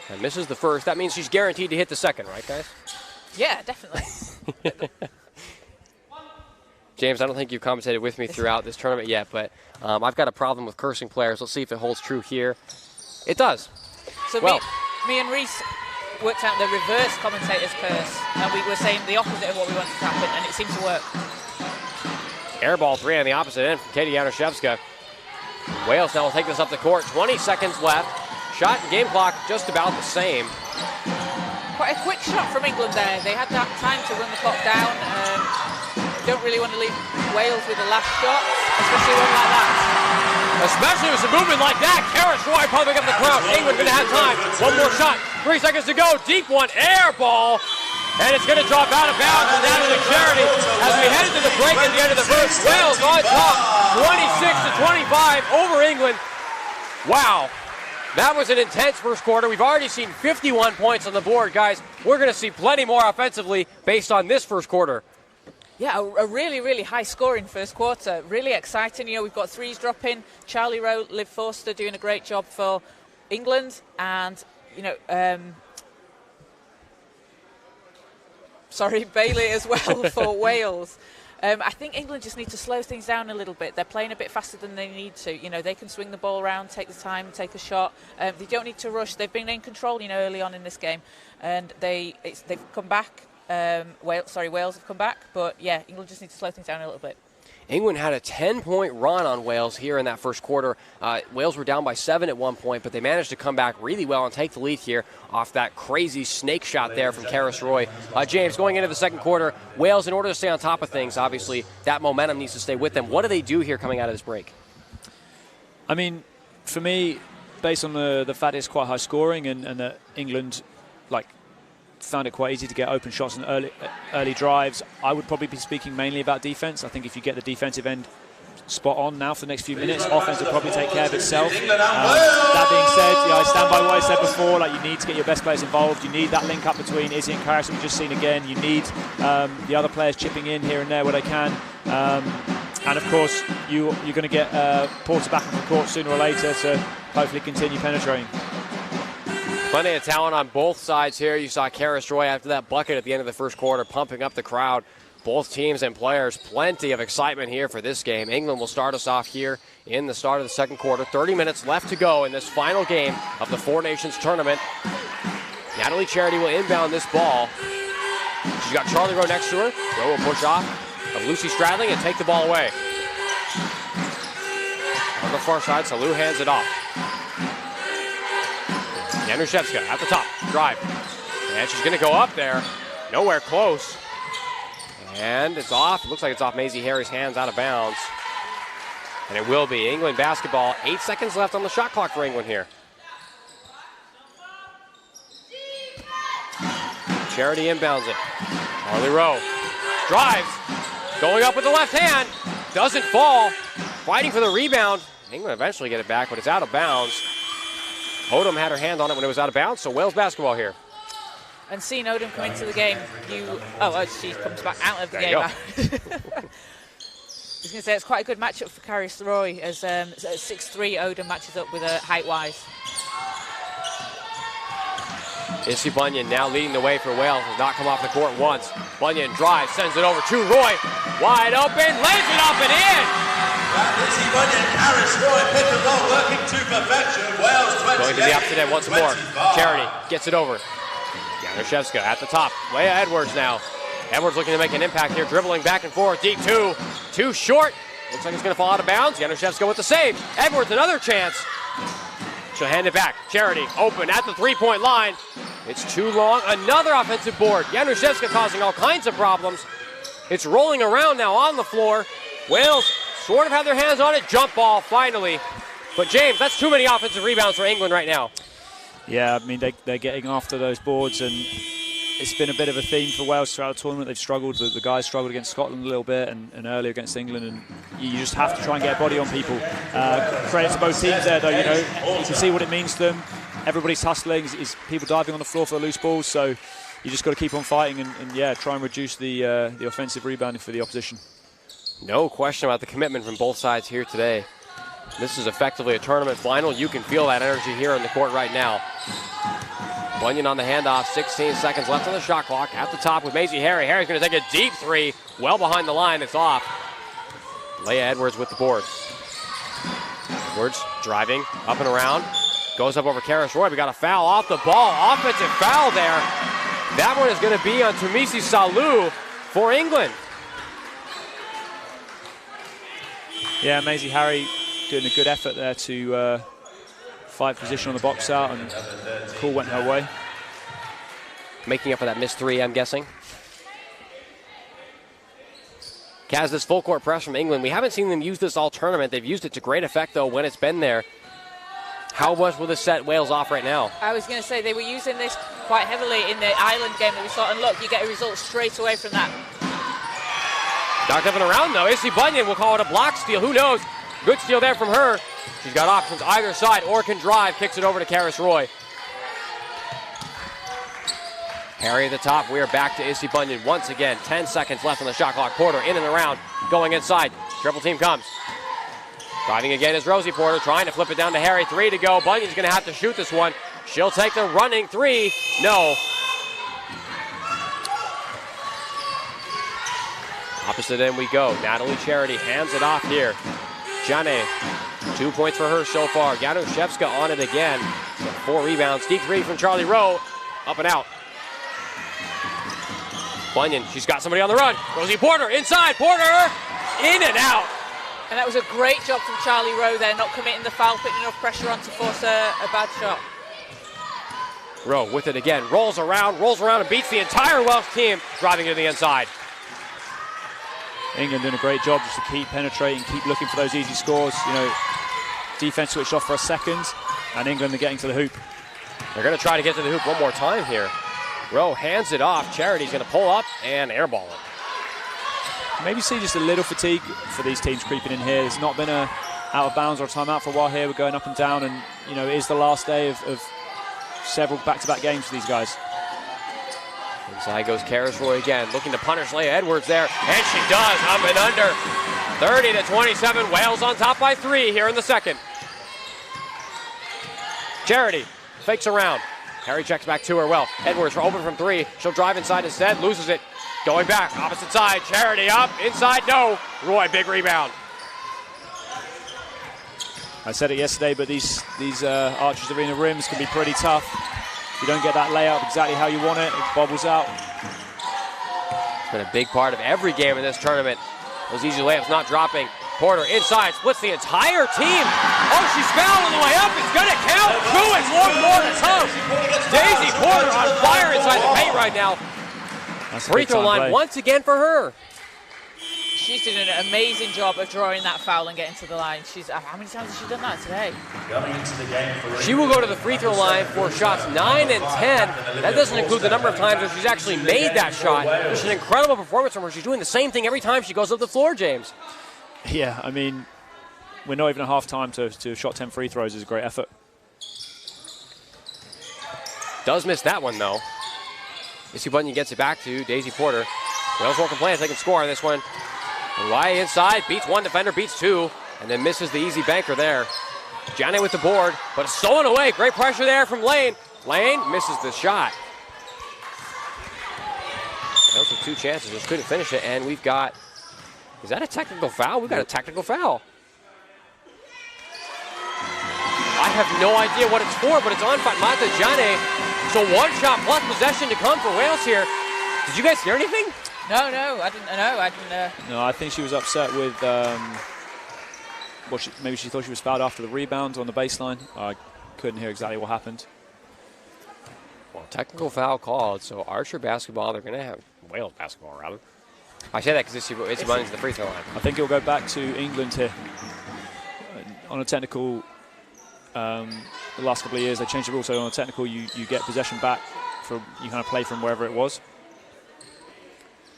And misses the first. That means she's guaranteed to hit the second, right, guys? Yeah, definitely. James, I don't think you've commentated with me throughout this tournament yet, but I've got a problem with cursing players. Let's see if it holds true here. It does. So me and Reese worked out the reverse commentator's curse, and we were saying the opposite of what we wanted to happen, and it seemed to work. Air ball three on the opposite end from Katie Yanuszewska. Wales now will take this up the court. 20 seconds left. Shot and game clock just about the same. Quite a quick shot from England there. They had that time to run the clock down. Don't really want to leave Wales with the last shot, especially one like that. Especially with some movement like that. Karas Roy pumping up the crowd. England going to have time. One more shot. 3 seconds to go. Deep one. Air ball. And it's going to drop out of bounds and down to the Charity as we head into the break at the end of the first. Wales on top, 26-25 over England. Wow, that was an intense first quarter. We've already seen 51 points on the board, guys. We're going to see plenty more offensively based on this first quarter. Yeah, a really, really high-scoring first quarter. Really exciting. We've got threes dropping. Charlie Rowe, Liv Forster doing a great job for England, and Bailey as well for Wales. I think England just need to slow things down a little bit. They're playing a bit faster than they need to. You know, they can swing the ball around, take the time, take a shot. They don't need to rush. They've been in control, you know, early on in this game, and they've come back. Wales have come back, but yeah, England just need to slow things down a little bit. England had a 10-point run on Wales here in that first quarter. Wales were down by 7 at one point, but they managed to come back really well and take the lead here off that crazy snake shot there from Karis Roy. James, going into the second quarter, Wales, in order to stay on top of things, obviously that momentum needs to stay with them. What do they do here coming out of this break? I mean, for me, based on the fact it's quite high scoring and that England, found it quite easy to get open shots in early drives, I would probably be speaking mainly about defense. I think if you get the defensive end spot on now for the next few minutes, offense will probably take care of itself. That being said, I stand by what I said before. You need to get your best players involved. You need that link up between Izzy and Karis we've just seen again. You need the other players chipping in here and there where they can. And of course, you're going to get Porter back on the court sooner or later to hopefully continue penetrating. Plenty of talent on both sides here. You saw Karis Roy after that bucket at the end of the first quarter pumping up the crowd. Both teams and players, plenty of excitement here for this game. England will start us off here in the start of the second quarter. 30 minutes left to go in this final game of the Four Nations tournament. Natalie Charity will inbound this ball. She's got Charlie Rowe next to her. Rowe will push off of Lucy Stradling and take the ball away. On the far side, Salou hands it off. Januszewska at the top, drive. And she's going to go up there. Nowhere close. And it's off. It looks like it's off Maisie Harry's hands, out of bounds. And it will be England basketball. 8 seconds left on the shot clock for England here. Charity inbounds it. Charlie Rowe drives. Going up with the left hand. Doesn't fall. Fighting for the rebound. England eventually get it back, but it's out of bounds. Odom had her hand on it when it was out of bounds, so Wales basketball here. And seeing Odom come into the game, she comes back out of the game. I was going to say it's quite a good matchup for Karis Roy as at 6'3", Odom matches up with her height-wise. Issy Bunyan now leading the way for Wales. Has not come off the court once. Bunyan drives, sends it over to Roy. Wide open, lays it up and in. Issy Bunyan, Karis Roy, pick and roll, working to perfection. Wales 20. Going to the opposite end once more. Charity gets it over. Januszewska at the top. Leah Edwards now. Edwards looking to make an impact here, dribbling back and forth. Deep two. Too short. Looks like it's going to fall out of bounds. Januszewska with the save. Edwards another chance. She'll hand it back. Charity open at the three-point line. It's too long. Another offensive board. Januszewska causing all kinds of problems. It's rolling around now on the floor. Wales sort of have their hands on it. Jump ball finally. But James, that's too many offensive rebounds for England right now. Yeah, I mean, they're getting after those boards, and it's been a bit of a theme for Wales throughout the tournament. They've struggled. The guys struggled against Scotland a little bit and earlier against England, and you just have to try and get a body on people. Credit to both teams there, though. You can see what it means to them. Everybody's hustling. Is people diving on the floor for the loose balls, so you just got to keep on fighting and try and reduce the offensive rebounding for the opposition. No question about the commitment from both sides here today. This is effectively a tournament final. You can feel that energy here on the court right now. Bunyan on the handoff, 16 seconds left on the shot clock. At the top with Maisie Harry. Harry's going to take a deep three, well behind the line. It's off. Leah Edwards with the board. Edwards driving up and around. Goes up over Karis Roy. We got a foul off the ball. Offensive foul there. That one is going to be on Tumisi Salou for England. Yeah, Maisie Harry doing a good effort there to fight position on the box out, and the call went her way. Making up for that missed three, I'm guessing. Kaz, this full court press from England. We haven't seen them use this all tournament. They've used it to great effect, though, when it's been there. How much will this set Wales off right now? I was going to say they were using this quite heavily in the Ireland game that we saw, and look, you get a result straight away from that. Knocked up and around, though. Issy Bunyan will call it a block steal. Who knows? Good steal there from her. She's got options either side or can drive. Kicks it over to Karis Roy. Harry at the top. We are back to Issy Bunyan once again. 10 seconds left on the shot clock. Porter in and around. Going inside. Triple team comes. Driving again is Rosie Porter. Trying to flip it down to Harry. 3 to go. Bunyan's going to have to shoot this one. She'll take the running three. No. Opposite end we go. Natalie Charity hands it off here. Jane, 2 points for her so far. Januszewska on it again. So 4 rebounds. Deep 3 from Charlie Rowe. Up and out. Bunyan, she's got somebody on the run. Rosie Porter inside. Porter in and out. And that was a great job from Charlie Rowe there, not committing the foul, putting enough pressure on to force a bad shot. Rowe with it again. Rolls around and beats the entire Welsh team, driving to the inside. England doing a great job just to keep penetrating, keep looking for those easy scores. You know, defense switched off for a second, and England are getting to the hoop. They're going to try to get to the hoop one more time here. Rowe hands it off. Charity's going to pull up and airball it. Maybe see just a little fatigue for these teams creeping in here. There's not been a out of bounds or a timeout for a while here. We're going up and down, and you know, it is the last day of several back-to-back games for these guys. Inside goes Karasroy again, looking to punish Leah Edwards there, and she does, up and under. 30-27, Wales on top by 3 here in the second. Charity fakes around. Harry checks back to her well. Edwards open from 3. She'll drive inside instead, loses it. Going back, opposite side, Charity up, inside, no. Roy, big rebound. I said it yesterday, but these Archers Arena rims can be pretty tough. If you don't get that layup exactly how you want it, it bobbles out. It's been a big part of every game in this tournament. Those easy layups not dropping. Porter inside, splits the entire team. Oh, she's fouled on the way up. It's going to count. 2 and 1 more to come. Daisy Porter on fire inside the paint right now. Free throw line once again for her. She's doing an amazing job of drawing that foul and getting to the line. How many times has she done that today? She will go to the free throw line for shots 9 and 10. That doesn't include the number of times that she's actually made that shot. It's an incredible performance from her. She's doing the same thing every time she goes up the floor, James. Yeah, I mean, we're not even at half time to have shot 10 free throws is a great effort. Does miss that one, though. Missy Bunyan gets it back to Daisy Porter. Wales won't complain if they can score on this one. Why inside, beats 1 defender, beats 2, and then misses the easy banker there. Jane with the board, but it's stolen away. Great pressure there from Lane. Lane misses the shot. Those are 2 chances, just couldn't finish it, and we've got, is that a technical foul? We've got a technical foul. I have no idea what it's for, but it's on Fatmata Jane. So 1 shot plus possession to come for Wales here. Did you guys hear anything? No, I didn't know. No, I think she was upset with, maybe she thought she was fouled after the rebound on the baseline. I couldn't hear exactly what happened. Well, technical foul called, so Archer basketball, they're going to have, Wales basketball rather. I say that because it's running to the free throw line. I think it'll go back to England here. On a technical, the last couple of years they changed the rules, so on a technical you get possession back, you kind of play from wherever it was.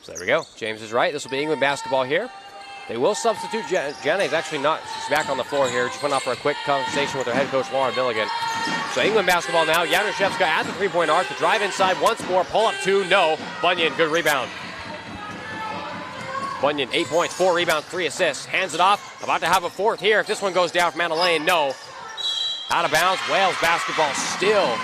So there we go. James is right. This will be England basketball here. They will substitute. Jane's actually not. She's back on the floor here. Just went off for a quick conversation with her head coach, Lauren Milligan. So England basketball now. Januszewska at the three-point arc. The drive inside once more. Pull up 2. No. Bunyan, good rebound. Bunyan, 8 points, 4 rebounds, 3 assists. Hands it off. About to have a 4th here. If this one goes down from Anna Lane, no. Out of bounds. Wales basketball still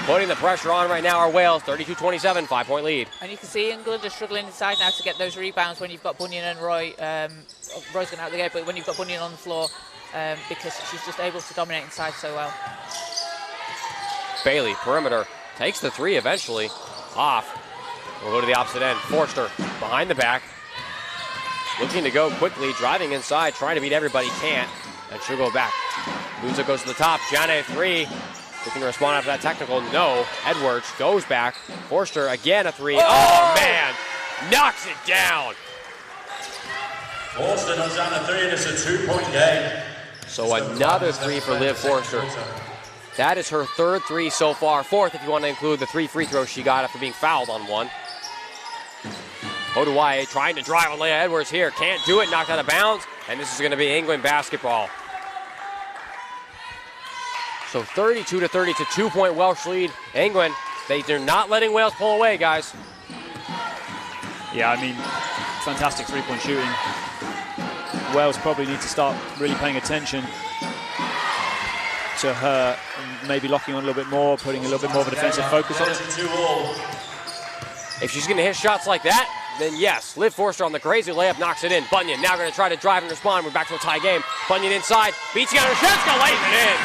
putting the pressure on right now. Our Wales, 32-27, 5-point lead. And you can see England are struggling inside now to get those rebounds when you've got Bunyan and Roy. Roy's going out of the game, but when you've got Bunyan on the floor, because she's just able to dominate inside so well. Bailey, perimeter, takes the 3 eventually. Off. We'll go to the opposite end. Forster behind the back. Looking to go quickly, driving inside, trying to beat everybody, can't. And she'll go back. Luza goes to the top. Jane, 3. Looking to respond after that technical, no. Edwards goes back. Forster again a 3. Oh, man! Knocks it down. Forster knocks down a 3 and it's a 2-point game. So another 3 for Liv Forster. That is her 3rd 3 so far. 4th if you want to include the 3 free throws she got after being fouled on 1. Oduwaye trying to drive on Leah Edwards here. Can't do it, knocked out of bounds. And this is going to be England basketball. So 32-30, 2-point Welsh lead. England, they're not letting Wales pull away, guys. Yeah, I mean, fantastic 3-point shooting. Wales probably need to start really paying attention to her, maybe locking on a little bit more, putting a little bit more of a defensive focus on it. If she's going to hit shots like that, then yes. Liv Forster on the crazy layup knocks it in. Bunyan now going to try to drive and respond. We're back to a tie game. Bunyan inside, beats Januszewska, lays it in.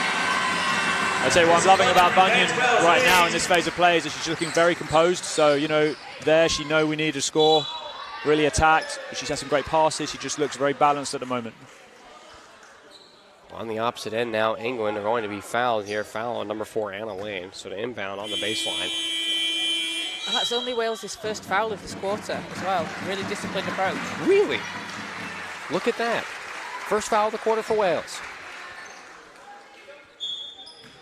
I'd say what I'm loving about Bunyan right now in this phase of play is that she's looking very composed. So, you know, there she know we need a score, really attacked. She's had some great passes. She just looks very balanced at the moment. On the opposite end now, England are going to be fouled here. Foul on number 4, Anna Lane. So to inbound on the baseline. And that's only Wales' first foul of this quarter as well. Really disciplined approach. Really? Look at that. First foul of the quarter for Wales.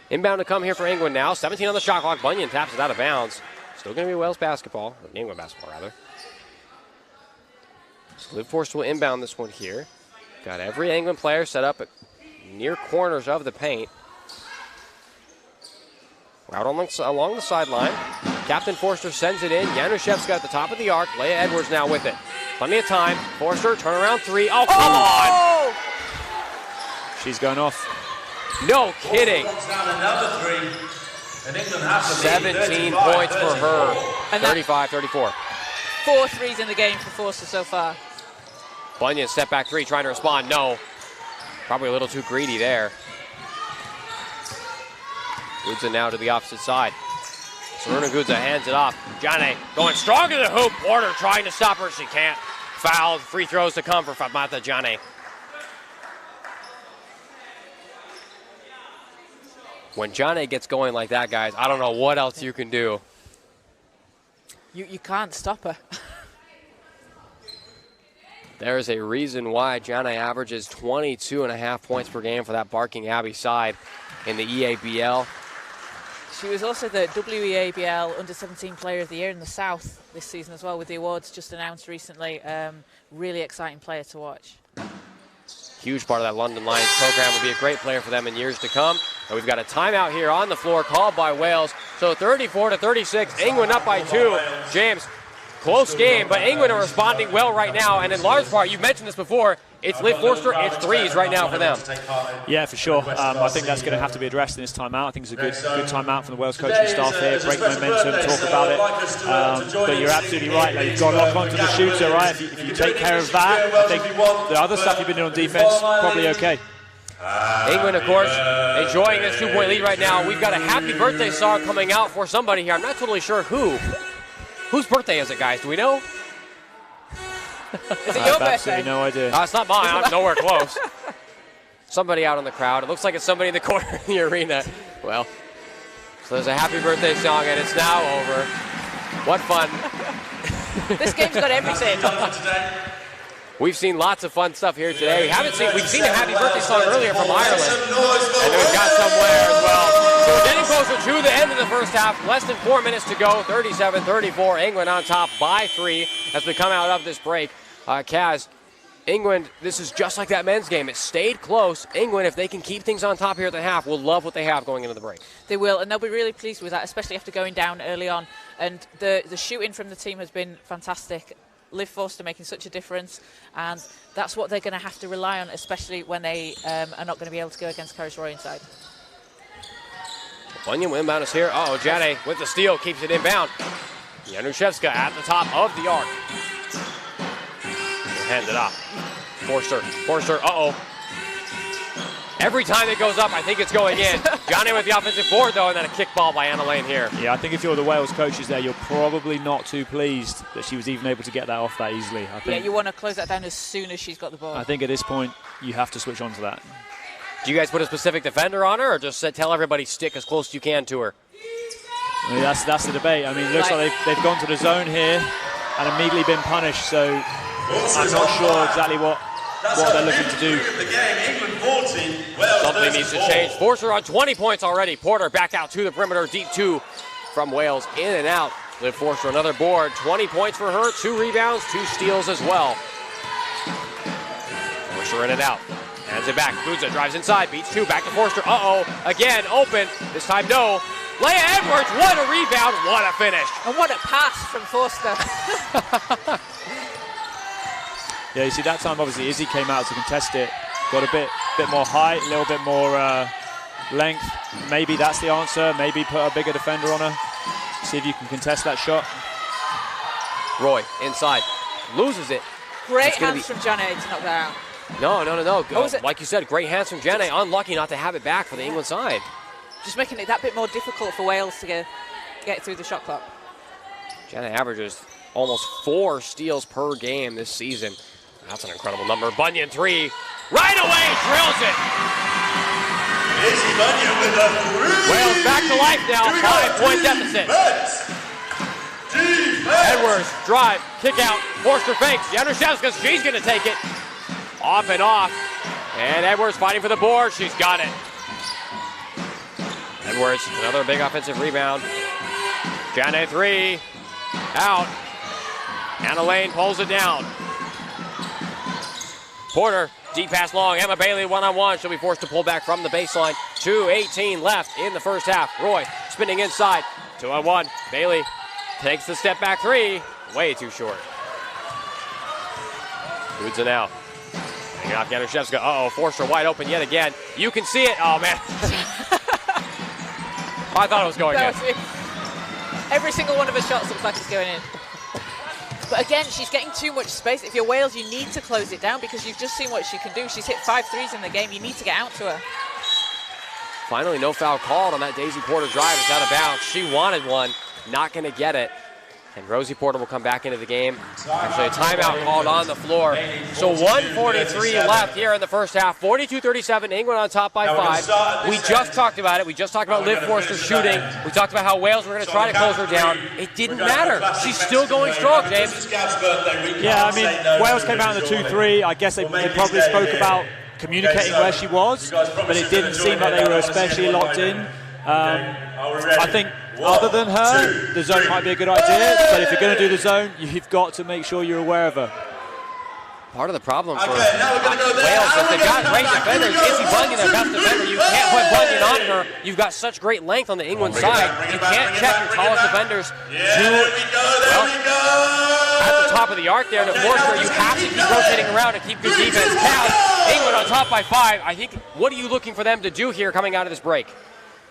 Inbound to come here for England now. 17 on the shot clock. Bunyan taps it out of bounds. Still going to be Wales basketball, or England basketball rather. So Liv Forster will inbound this one here. Got every England player set up at near corners of the paint. Out along the sideline. Captain Forster sends it in. Januszewska at the top of the arc. Leia Edwards now with it. Plenty of time. Forster, turnaround 3. Oh, come on! She's going off. No kidding. Another 3. And England have to 17 points for her. 35-34. 4 threes in the game for Forster so far. Bunyan, step back 3, trying to respond. No. Probably a little too greedy there. Gudza now to the opposite side. Saruna Gudza hands it off. Jane going strong to the hoop. Porter trying to stop her. She can't. Fouled. Free throws to come for Fatmata Jane. When Jane gets going like that, guys, I don't know what else you can do. You can't stop her. There's a reason why Jane averages 22.5 points per game for that Barking Abbey side in the EABL. She was also the WEABL Under-17 Player of the Year in the South this season as well, with the awards just announced recently. Really exciting player to watch. Huge part of that London Lions program. Will be a great player for them in years to come. And we've got a timeout here on the floor called by Wales. So 34-36, England up by 2. James, close game, but England are responding well right now. And in large part, you mentioned this before, it's Liv Forster, it's threes right now for them. Yeah, for sure. I think that's going to have to be addressed in this timeout. I think it's a good timeout from the Wales coaching staff here. Break momentum, talk about it. But you're absolutely right. Like, you've got to lock onto the shooter, right? If you take care of that, I think the other stuff you've been doing on defense, probably okay. England, of course, enjoying this 2-point lead right now. We've got a happy birthday song coming out for somebody here. I'm not totally sure who. Whose birthday is it, guys? Do we know? Is it your birthday? Absolutely no idea. It's not mine. I'm nowhere close. Somebody out in the crowd. It looks like it's somebody in the corner of the arena. Well, so there's a happy birthday song, and it's now over. What fun. This game's got everything. We've seen lots of fun stuff here today. We've seen a happy birthday song earlier from Ireland. And then we've got somewhere as well. So we're getting closer to the end of the first half. Less than 4 minutes to go. 37-34. England on top by 3 as we come out of this break. Kaz, England, this is just like that men's game. It stayed close. England, if they can keep things on top here at the half, will love what they have going into the break. They will, and they'll be really pleased with that, especially after going down early on. And the shooting from the team has been fantastic. Liv Forster making such a difference, and that's what they're going to have to rely on, especially when they are not going to be able to go against Carys-Roy inside. Bunyan inbound is here. Uh-oh, Jade with the steal, keeps it inbound. Januszewska at the top of the arc. Hands it off. Forster, uh-oh. Every time it goes up, I think it's going in. Johnny with the offensive board, though, and then a kick ball by Anna Lane here. Yeah, I think if you're the Wales coaches there, you're probably not too pleased that she was even able to get that off that easily. I think, yeah, you want to close that down as soon as she's got the ball. I think at this point, you have to switch on to that. Do you guys put a specific defender on her, or just tell everybody stick as close as you can to her? I mean, that's the debate. I mean, it looks like they've gone to the zone here and immediately been punished, so I'm not sure exactly what they're looking to do. Something needs to change. Forster on 20 points already. Porter back out to the perimeter, deep 2 from Wales, in and out. Liv Forster another board, 20 points for her, 2 rebounds, 2 steals as well. Forster in and out, hands it back. Gudza drives inside, beats 2, back to Forster. Uh-oh, again, open, this time no. Leia Edwards, what a rebound, what a finish. And what a pass from Forster. Yeah, you see that time obviously Izzy came out to contest it, got a bit more height, a little bit more length. Maybe that's the answer. Maybe put a bigger defender on her. See if you can contest that shot. Roy inside, loses it. Great hands from Janae to knock that out. No. Like you said, great hands from Janae. Unlucky not to have it back for the England side. Just making it that bit more difficult for Wales to get through the shot clock. Janae averages almost 4 steals per game this season. That's an incredible number. Bunyan 3, right away, drills it. Izzy Bunyan with a 3. Wales back to life now, 5-point deficit. Edwards, drive, kick out, Forster fakes. Januszewska, she's gonna take it. Off and off. And Edwards fighting for the board, she's got it. Edwards, another big offensive rebound. Janae 3, out. Anna Lane pulls it down. Porter, deep pass long. Emma Bailey one-on-one. She'll be forced to pull back from the baseline. 2:18 left in the first half. Roy spinning inside. 2-on-1. Bailey takes the step back 3. Way too short. Udza now. Hanging off Januszewska. Uh-oh, Forster wide open yet again. You can see it. Oh, man. I thought it was going in. Every single one of her shots looks like it's going in. But again, she's getting too much space. If you're Wales, you need to close it down because you've just seen what she can do. She's hit 5 threes in the game. You need to get out to her. Finally, no foul called on that Daisy Porter drive. It's out of bounds. She wanted one, not going to get it. And Rosie Porter will come back into the game. Actually, a timeout called on the floor. So 1:43 left here in the first half. 42-37, England on top by 5. We just talked about it. We just talked about Liv Forster shooting. We talked about how Wales were going to try to close her down. It didn't matter. She's still going strong, James. Yeah, I mean, Wales came out in the 2-3. I guess they probably spoke about communicating where she was, but it didn't seem like they were especially locked in. I think other than her, the zone might be a good idea, but if you're going to do the zone, you've got to make sure you're aware of her. Part of the problem for Wales is they've got great defenders. Izzy Bunyan, their best defender. You can't put Bunyan on her. You've got such great length on the England side. You can't check your tallest defenders at the top of the arc there. To force her, you have to keep rotating around and keep good defense. Now, England on top by 5. I think, what are you looking for them to do here coming out of this break?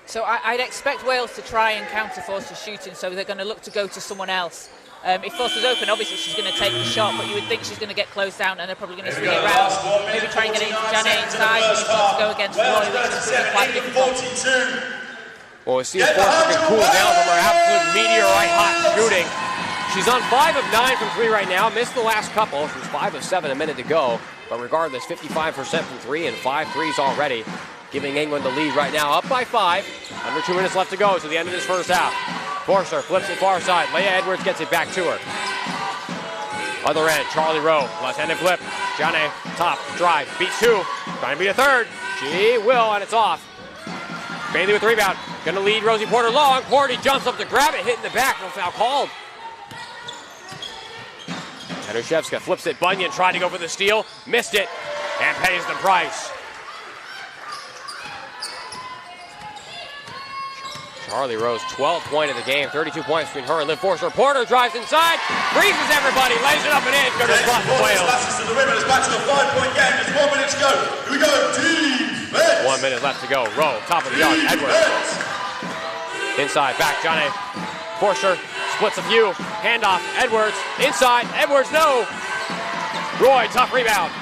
So I'd expect Wales to try and counter Forster's shooting, so they're going to look to go to someone else. If Forster's open, obviously she's going to take the shot, but you would think she's going to get closed down and they're probably going to swing it around. Maybe try and get it into Janae inside, but you've got to go against Roy, which is going to be quite difficult. Well, we see if Forster can cool down from her absolute meteorite hot shooting. She's on 5 of 9 from 3 right now. Missed the last couple. She was 5 of 7 a minute to go. But regardless, 55% from 3 and 5 threes already, giving England the lead right now, up by 5. Under 2 minutes left to go to the end of this first half. Forster flips it far side. Leah Edwards gets it back to her. Other end, Charlie Rowe, left-handed flip. Janae, top, drive, beats 2. Trying to beat a third. She will, and it's off. Bailey with the rebound. Gonna lead Rosie Porter long. Porter jumps up to grab it, hit in the back. No foul called. Januszewska flips it. Bunyan tried to go for the steal. Missed it, and pays the price. Charlie Rowe's 12th point of the game, 32 points between her and Liv Forster. Porter drives inside, freezes everybody, lays it up and in. Good spot for Wales. To the rim, it's back to the 5-point game. Just 1 minute to go. Here we go, defense. 1 minute left to go. Rowe, top of the arc. Edwards. Inside, back, Janae. Forster splits a few. Handoff, Edwards. Inside, Edwards, no. Roy, tough rebound.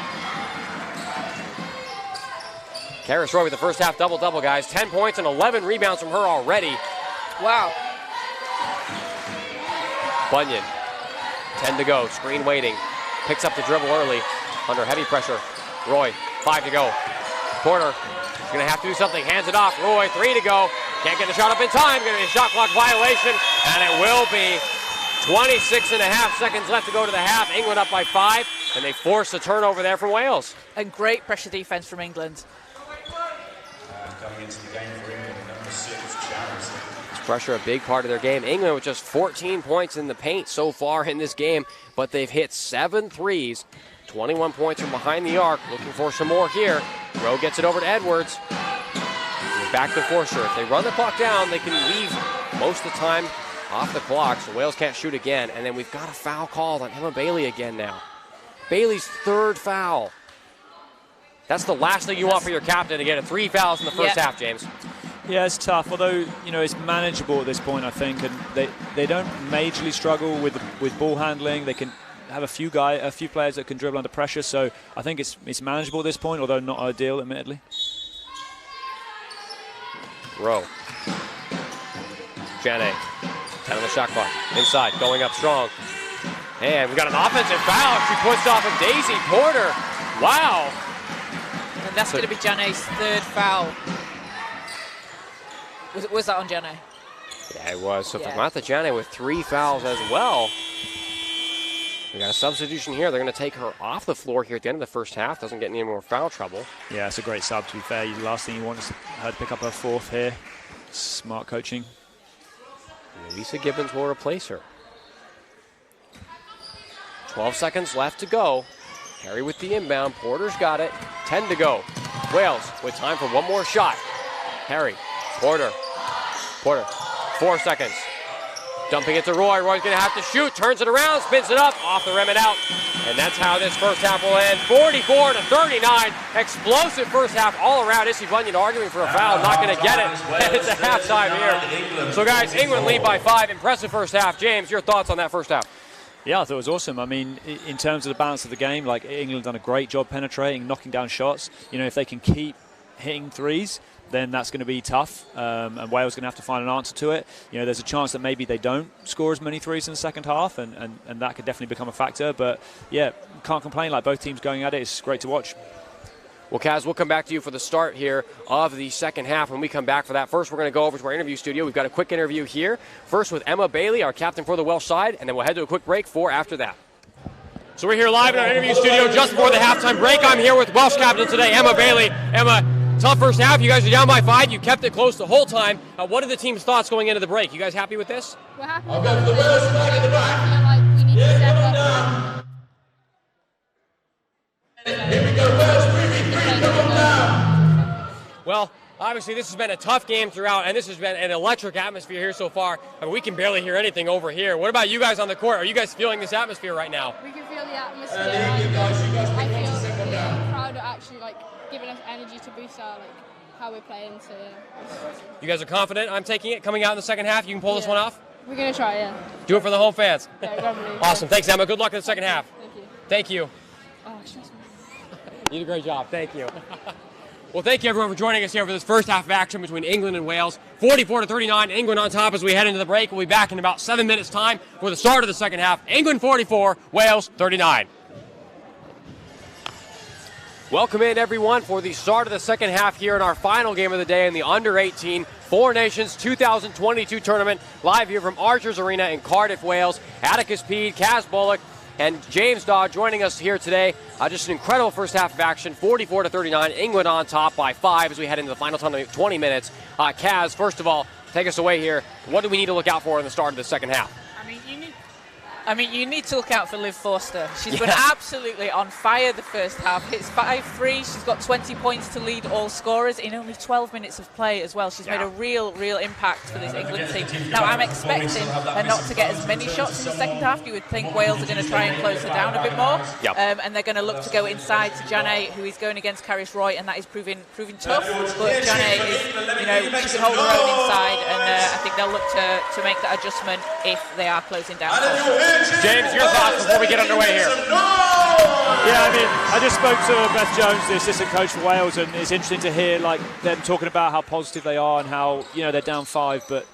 Karis Roy with the first half double-double, guys. 10 points and 11 rebounds from her already. Wow. Bunyan, 10 to go, screen waiting. Picks up the dribble early, under heavy pressure. Roy, 5 to go. Porter, she's gonna have to do something, hands it off. Roy, 3 to go. Can't get the shot up in time, gonna be a shot clock violation, and it will be 26.5 seconds left to go to the half. England up by 5, and they force a turnover there from Wales. And great pressure defense from England. Coming into the game for England, number 6, Charity. Pressure a big part of their game. England with just 14 points in the paint so far in this game, but they've hit 7 threes, 21 points from behind the arc. Looking for some more here. Rowe gets it over to Edwards. And back to Forster. If they run the clock down, they can leave most of the time off the clock, so Wales can't shoot again. And then we've got a foul called on Emma Bailey again now. Bailey's 3rd foul. That's the last thing you want for your captain, to get 3 fouls in the first half, James. Yeah, it's tough, although, you know, it's manageable at this point, I think, and they don't majorly struggle with ball handling. They can have a few players that can dribble under pressure. So I think it's manageable at this point, although not ideal, admittedly. Rowe. Jane. 10 on the shot clock. Inside, going up strong. And we got an offensive foul. She pushed off of Daisy Porter. Wow. And that's going to be Jane's third foul. Was that on Jane? Yeah, it was. So Samantha Jane with 3 fouls as well. We got a substitution here. They're going to take her off the floor here at the end of the first half. Doesn't get any more foul trouble. Yeah, it's a great sub, to be fair. The last thing you want is her to pick up her 4th here. Smart coaching. Lisa Gibbons will replace her. 12 seconds left to go. Harry with the inbound. Porter's got it. 10 to go. Wales with time for one more shot. Harry. Porter. 4 seconds. Dumping it to Roy. Roy's going to have to shoot. Turns it around. Spins it up. Off the rim and out. And that's how this first half will end. 44-39. Explosive first half all around. Izzy Bunyan arguing for a foul. Not going to get it. And it's a halftime here. So, guys, England lead by 5. Impressive first half. James, your thoughts on that first half? Yeah, I thought it was awesome. I mean, in terms of the balance of the game, like England done a great job penetrating, knocking down shots. You know, if they can keep hitting threes, then that's going to be tough, and Wales going to have to find an answer to it. You know, there's a chance that maybe they don't score as many threes in the second half, and that could definitely become a factor. But, yeah, can't complain. Like, both teams going at it. It's great to watch. Well, Kaz, we'll come back to you for the start here of the second half when we come back for that. First, we're going to go over to our interview studio. We've got a quick interview here. First with Emma Bailey, our captain for the Welsh side, and then we'll head to a quick break for after that. So we're here live in our interview studio just before the halftime break. I'm here with Welsh captain today, Emma Bailey. Emma, tough first half. You guys are down by 5. You kept it close the whole time. What are the team's thoughts going into the break? You guys happy with this? We're happy with the Welsh flag in the back. I feel like we need to step up. Here we go, Welsh 3v3, come on now. Well, obviously this has been a tough game throughout, and this has been an electric atmosphere here so far. I mean, we can barely hear anything over here. What about you guys on the court? Are you guys feeling this atmosphere right now? We can feel the atmosphere. I feel the crowd are actually giving us energy to boost our how we're playing. So yeah. You guys are confident? I'm taking it. Coming out in the second half, you can pull this one off. We're gonna try, yeah. Do it for the home fans. Yeah, definitely. Awesome. Thanks, Emma. Good luck in the second half. Thank you. Thank you. Oh, it's stressful. You did a great job. Thank you. Well, thank you, everyone, for joining us here for this first half of action between England and Wales. 44-39, England on top as we head into the break. We'll be back in about 7 minutes' time for the start of the second half. England 44, Wales 39. Welcome in, everyone, for the start of the second half here in our final game of the day in the Under-18 Four Nations 2022 tournament. Live here from Archers Arena in Cardiff, Wales. Atticus Peed, Kaz Bullock, and James Dodd joining us here today. Just an incredible first half of action, 44-39. England on top by 5 as we head into the final 20 minutes. Kaz, first of all, take us away here. What do we need to look out for in the start of the second half? You need to look out for Liv Forster. She's been absolutely on fire the first half. Hits 5 threes. She's got 20 points to lead all scorers in only 12 minutes of play as well. She's made a real impact for this England team. Now, I'm expecting her not to get as many shots in the second half. You would think Wales are going to try and close her down a bit more. And they're going to look to go inside to Jane, who is going against Caris Roy, and that is proving tough. But Jane is, she can hold her own inside, and I think they'll look to make that adjustment if they are closing down. James, your thoughts before we get underway here? Yeah, I just spoke to Beth Jones, the assistant coach for Wales, and it's interesting to hear them talking about how positive they are and how they're down 5, but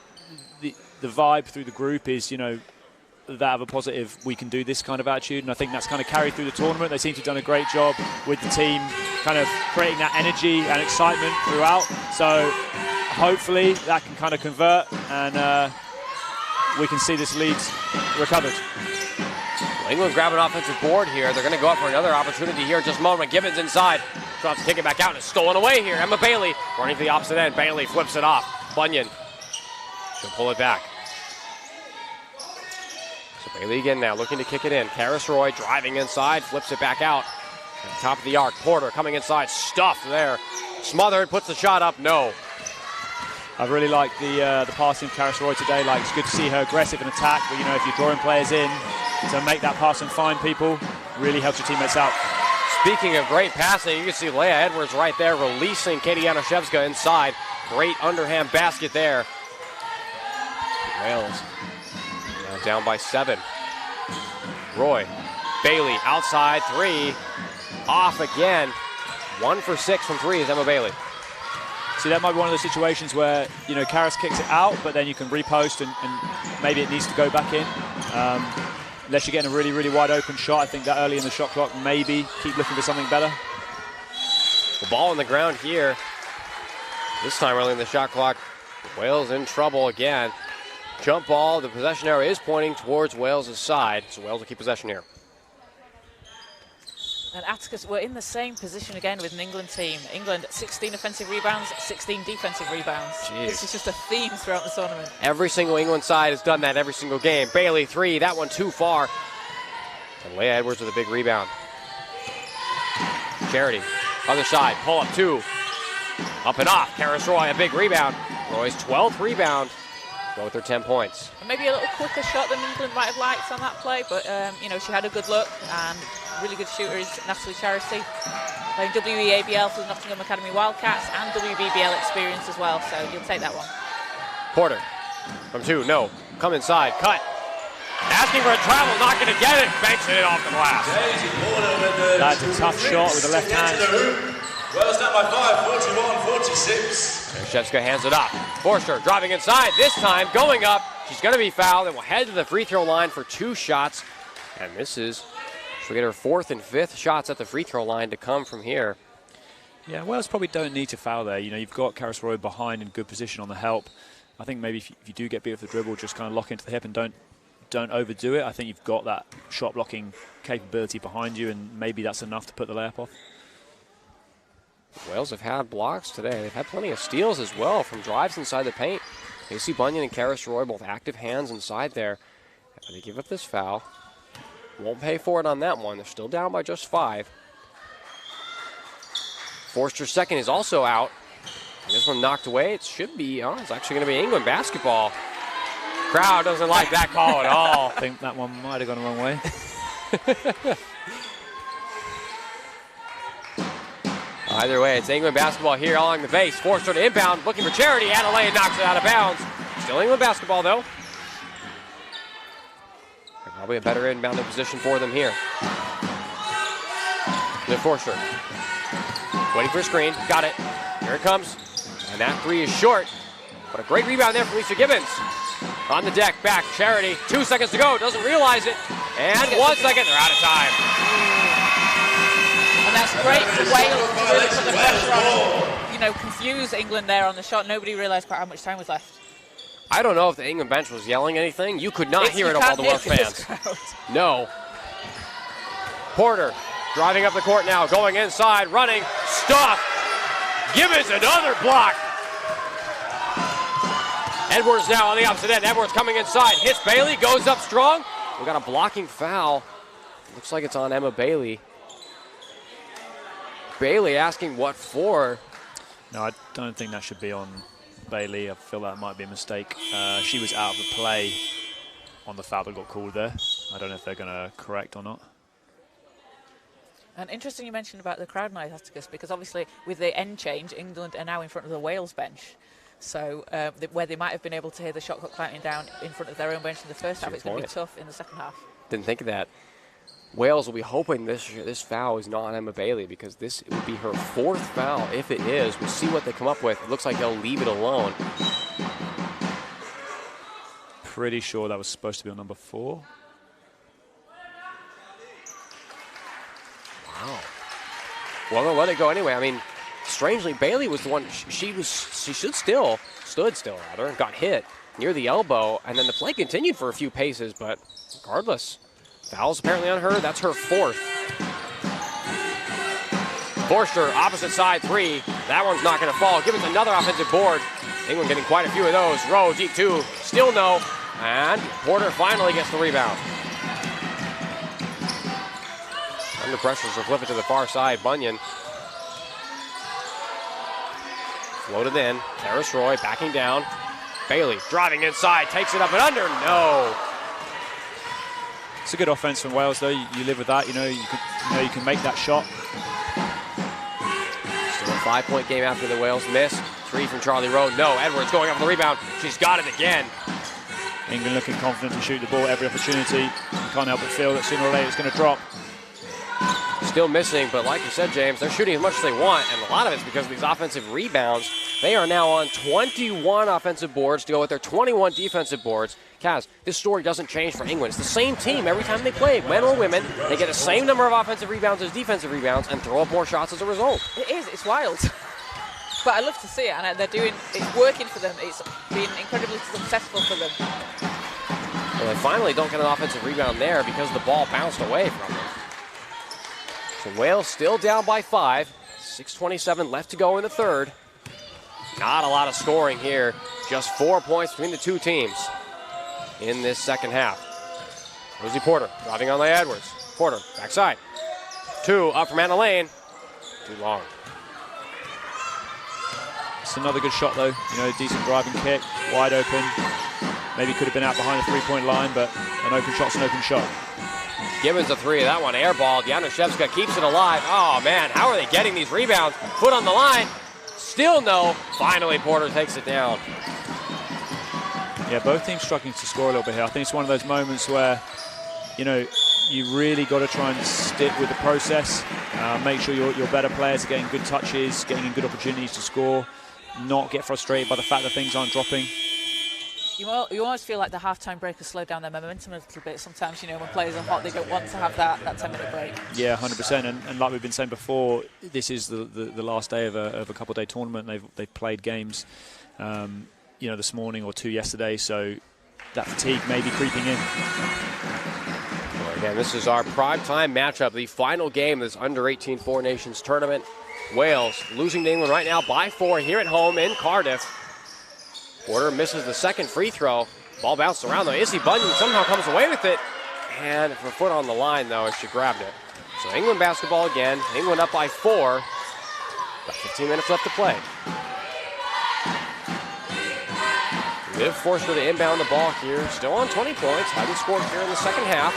the vibe through the group is that of a positive, we can do this kind of attitude, and I think that's kind of carried through the tournament. They seem to have done a great job with the team, kind of creating that energy and excitement throughout. So hopefully that can kind of convert, and we can see this lead recovered. Well, England grab an offensive board here. They're going to go up for another opportunity here in just a moment. Gibbons inside. She'll have to kick it back out, and it's stolen away here. Emma Bailey running to the opposite end. Bailey flips it off. Bunyan. She'll pull it back. So Bailey again now looking to kick it in. Caris Roy driving inside, flips it back out. At the top of the arc. Porter coming inside. Stuffed there. Smothered, puts the shot up. No. I've really liked the passing of Caris Roy today. It's good to see her aggressive in attack, but if you're drawing players in to make that pass and find people, really helps your teammates out. Speaking of great passing, you can see Leah Edwards right there releasing Katie Januszewska inside. Great underhand basket there. Wales now down by 7. Roy Bailey outside 3. Off again. 1 for 6 from 3 is Emma Bailey. See, that might be one of those situations where, you know, Karas kicks it out, but then you can repost and maybe it needs to go back in. Unless you're getting a really, really wide open shot. I think that early in the shot clock, maybe keep looking for something better. The ball on the ground here. This time early in the shot clock, Wales in trouble again. Jump ball, the possession arrow is pointing towards Wales' side, so Wales will keep possession here. And Atticus, we're in the same position again with an England team. England, 16 offensive rebounds, 16 defensive rebounds. Jeez. This is just a theme throughout the tournament. Every single England side has done that every single game. Bailey 3, that one too far. And Leah Edwards with a big rebound. Charity, other side, pull up 2. Up and off, Karis Roy, a big rebound. Roy's 12th rebound, both are 10 points. And maybe a little quicker shot than England might have liked on that play, but you know, she had a good look, and really good shooter is Natalie Charity. Playing WEABL for the Nottingham Academy Wildcats and WBBL experience as well, so you'll take that one. Porter from 2, no, come inside, cut. Asking for a travel, not going to get it, banks it off the glass. That's a tough shot with the left hand. Wales down by 5, 41-46. Shevska hands it off. Forster driving inside, this time going up. She's going to be fouled and will head to the free throw line for 2 shots. And misses. She'll get her 4th and 5th shots at the free throw line to come from here. Yeah, Wales probably don't need to foul there. You know, you've got Karis Roy behind in good position on the help. I think maybe if you do get beat off the dribble, just kind of lock into the hip and don't overdo it. I think you've got that shot blocking capability behind you, and maybe that's enough to put the layup off. Wales have had blocks today. They've had plenty of steals as well from drives inside the paint. Casey Bunyan and Karis Roy, both active hands inside there. They give up this foul. Won't pay for it on that one. They're still down by just 5. Forster's second is also out. And this one knocked away. It should be, it's actually going to be England basketball. Crowd doesn't like that call at all. I think that one might have gone the wrong way. Either way, it's England basketball here along the base. Forster to inbound, looking for Charity. Adelaide knocks it out of bounds. Still England basketball, though. Probably a better inbounding position for them here. The Forster. Waiting for a screen. Got it. Here it comes. And that 3 is short. But a great rebound there from Lisa Gibbons. On the deck, back, Charity. 2 seconds to go. Doesn't realize it. And 1 second. They're out of time. And that's great for Wales to really put the pressure on, you know, confuse England there on the shot. Nobody realised quite how much time was left. I don't know if the England bench was yelling anything. You could not hear it of all the Welsh fans. No. Porter driving up the court now, going inside, running, stuffed. Gibbons another block. Edwards now on the opposite end. Edwards coming inside, hits Bailey, goes up strong. We got a blocking foul. Looks like it's on Emma Bailey. Bailey asking what for. No, I don't think that should be on Bailey. I feel that might be a mistake. She was out of the play on the foul that got called there. I don't know if they're going to correct or not. And interesting you mentioned about the crowd noise, Atticus, because obviously with the end change, England are now in front of the Wales bench. So where they might have been able to hear the shot clock counting down in front of their own bench in the first half, it's going to be tough in the second half. Didn't think of that. Wales will be hoping this foul is not Emma Bailey, because this would be her 4th foul. If it is, we'll see what they come up with. It looks like they'll leave it alone. Pretty sure that was supposed to be on number 4. Wow. Well, they'll let it go anyway. I mean, strangely, Bailey was the one. She stood still, and got hit near the elbow, and then the play continued for a few paces. But regardless, foul's apparently on her. That's her 4th. Forster, opposite side 3. That one's not going to fall. Give us another offensive board. England getting quite a few of those. Rowe, deep 2, still no. And Porter finally gets the rebound. Under pressure, so flip it to the far side. Bunyan. Floated in. Karis Roy backing down. Bailey driving inside, takes it up and under. No. It's a good offense from Wales, though. You live with that. You know you can make that shot. Still a 5-point game after the Wales miss. 3 from Charlie Rowe. No. Edwards going up for the rebound. She's got it again. England looking confident to shoot the ball every opportunity. can't help but feel that sooner or later it's going to drop. Still missing, but like you said, James, they're shooting as much as they want, and a lot of it's because of these offensive rebounds. They are now on 21 offensive boards to go with their 21 defensive boards. Kaz, this story doesn't change for England. It's the same team every time they play, men or women. They get the same number of offensive rebounds as defensive rebounds and throw up more shots as a result. It is. It's wild. But I love to see it, and it's working for them. It's been incredibly successful for them. Well, they finally don't get an offensive rebound there because the ball bounced away from them. So Wales still down by 5. 6:27 left to go in the third. Not a lot of scoring here. Just 4 points between the two teams in this second half. Rosie Porter driving on Leigh Edwards. Porter, backside. 2 up from Anna Lane. Too long. It's another good shot, though. Decent driving kick, wide open. Maybe could have been out behind the three-point line, but an open shot's an open shot. Gibbons a 3, that one airballed. Januszewska keeps it alive. Oh, man, how are they getting these rebounds? Foot on the line. Still no. Finally, Porter takes it down. Yeah, both teams struggling to score a little bit here. I think it's one of those moments where, you really got to try and stick with the process. Make sure your better players are getting good touches, getting in good opportunities to score, not get frustrated by the fact that things aren't dropping. You almost feel like the halftime break has slowed down their momentum a little bit. Sometimes, when players are hot, they don't want to have that 10-minute break. Yeah, 100%. And like we've been saying before, this is the last day of a couple-day tournament. They've played games, this morning or 2 yesterday. So that fatigue may be creeping in. Well, again, this is our primetime matchup, the final game of this Under-18 Four Nations tournament. Wales losing to England right now by 4 here at home in Cardiff. Porter misses the second free throw. Ball bounced around, though. Izzy Bunyan somehow comes away with it. And her foot on the line, though, as she grabbed it. So England basketball again. England up by 4. About 15 minutes left to play. Viv Forster to inbound the ball here. Still on 20 points. Hasn't scored here in the second half.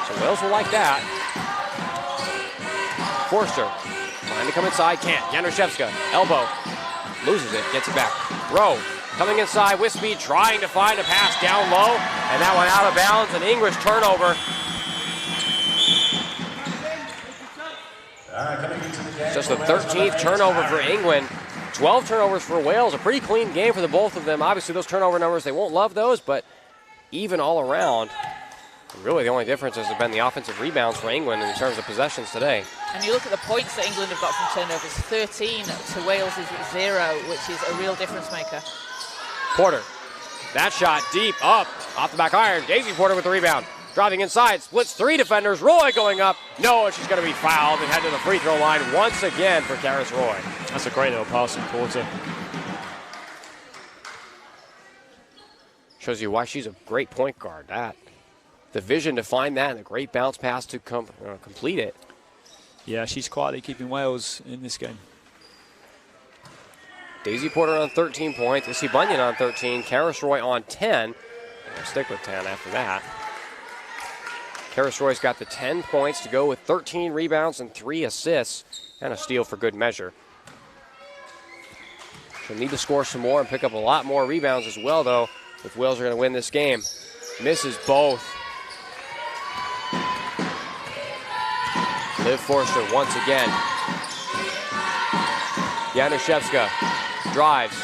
So Wales will like that. Forster trying to come inside. Can't. Januszewska. Elbow. Loses it. Gets it back. Rowe. Coming inside with speed, trying to find a pass down low, and that one out of bounds, an English turnover. Just the 13th turnover for England. 12 turnovers for Wales, a pretty clean game for the both of them. Obviously, those turnover numbers, they won't love those, but even all around. Really, the only difference has been the offensive rebounds for England in terms of possessions today. And you look at the points that England have got from turnovers, 13 to Wales' 0, which is a real difference maker. Porter, that shot deep, up, off the back iron. Daisy Porter with the rebound. Driving inside, splits 3 defenders. Roy going up. No, and she's going to be fouled and head to the free throw line once again for Karis Roy. That's a great little pass from Porter. Shows you why she's a great point guard. The vision to find that and a great bounce pass to complete it. Yeah, she's quietly keeping Wales in this game. Daisy Porter on 13 points. Izzy Bunyan on 13. Karis Roy on 10. We'll stick with 10 after that. Karis Roy's got the 10 points to go with 13 rebounds and 3 assists. And a steal for good measure. She'll need to score some more and pick up a lot more rebounds as well, though, if Wales are going to win this game. Misses both. Liv Forster once again. Januszewska drives.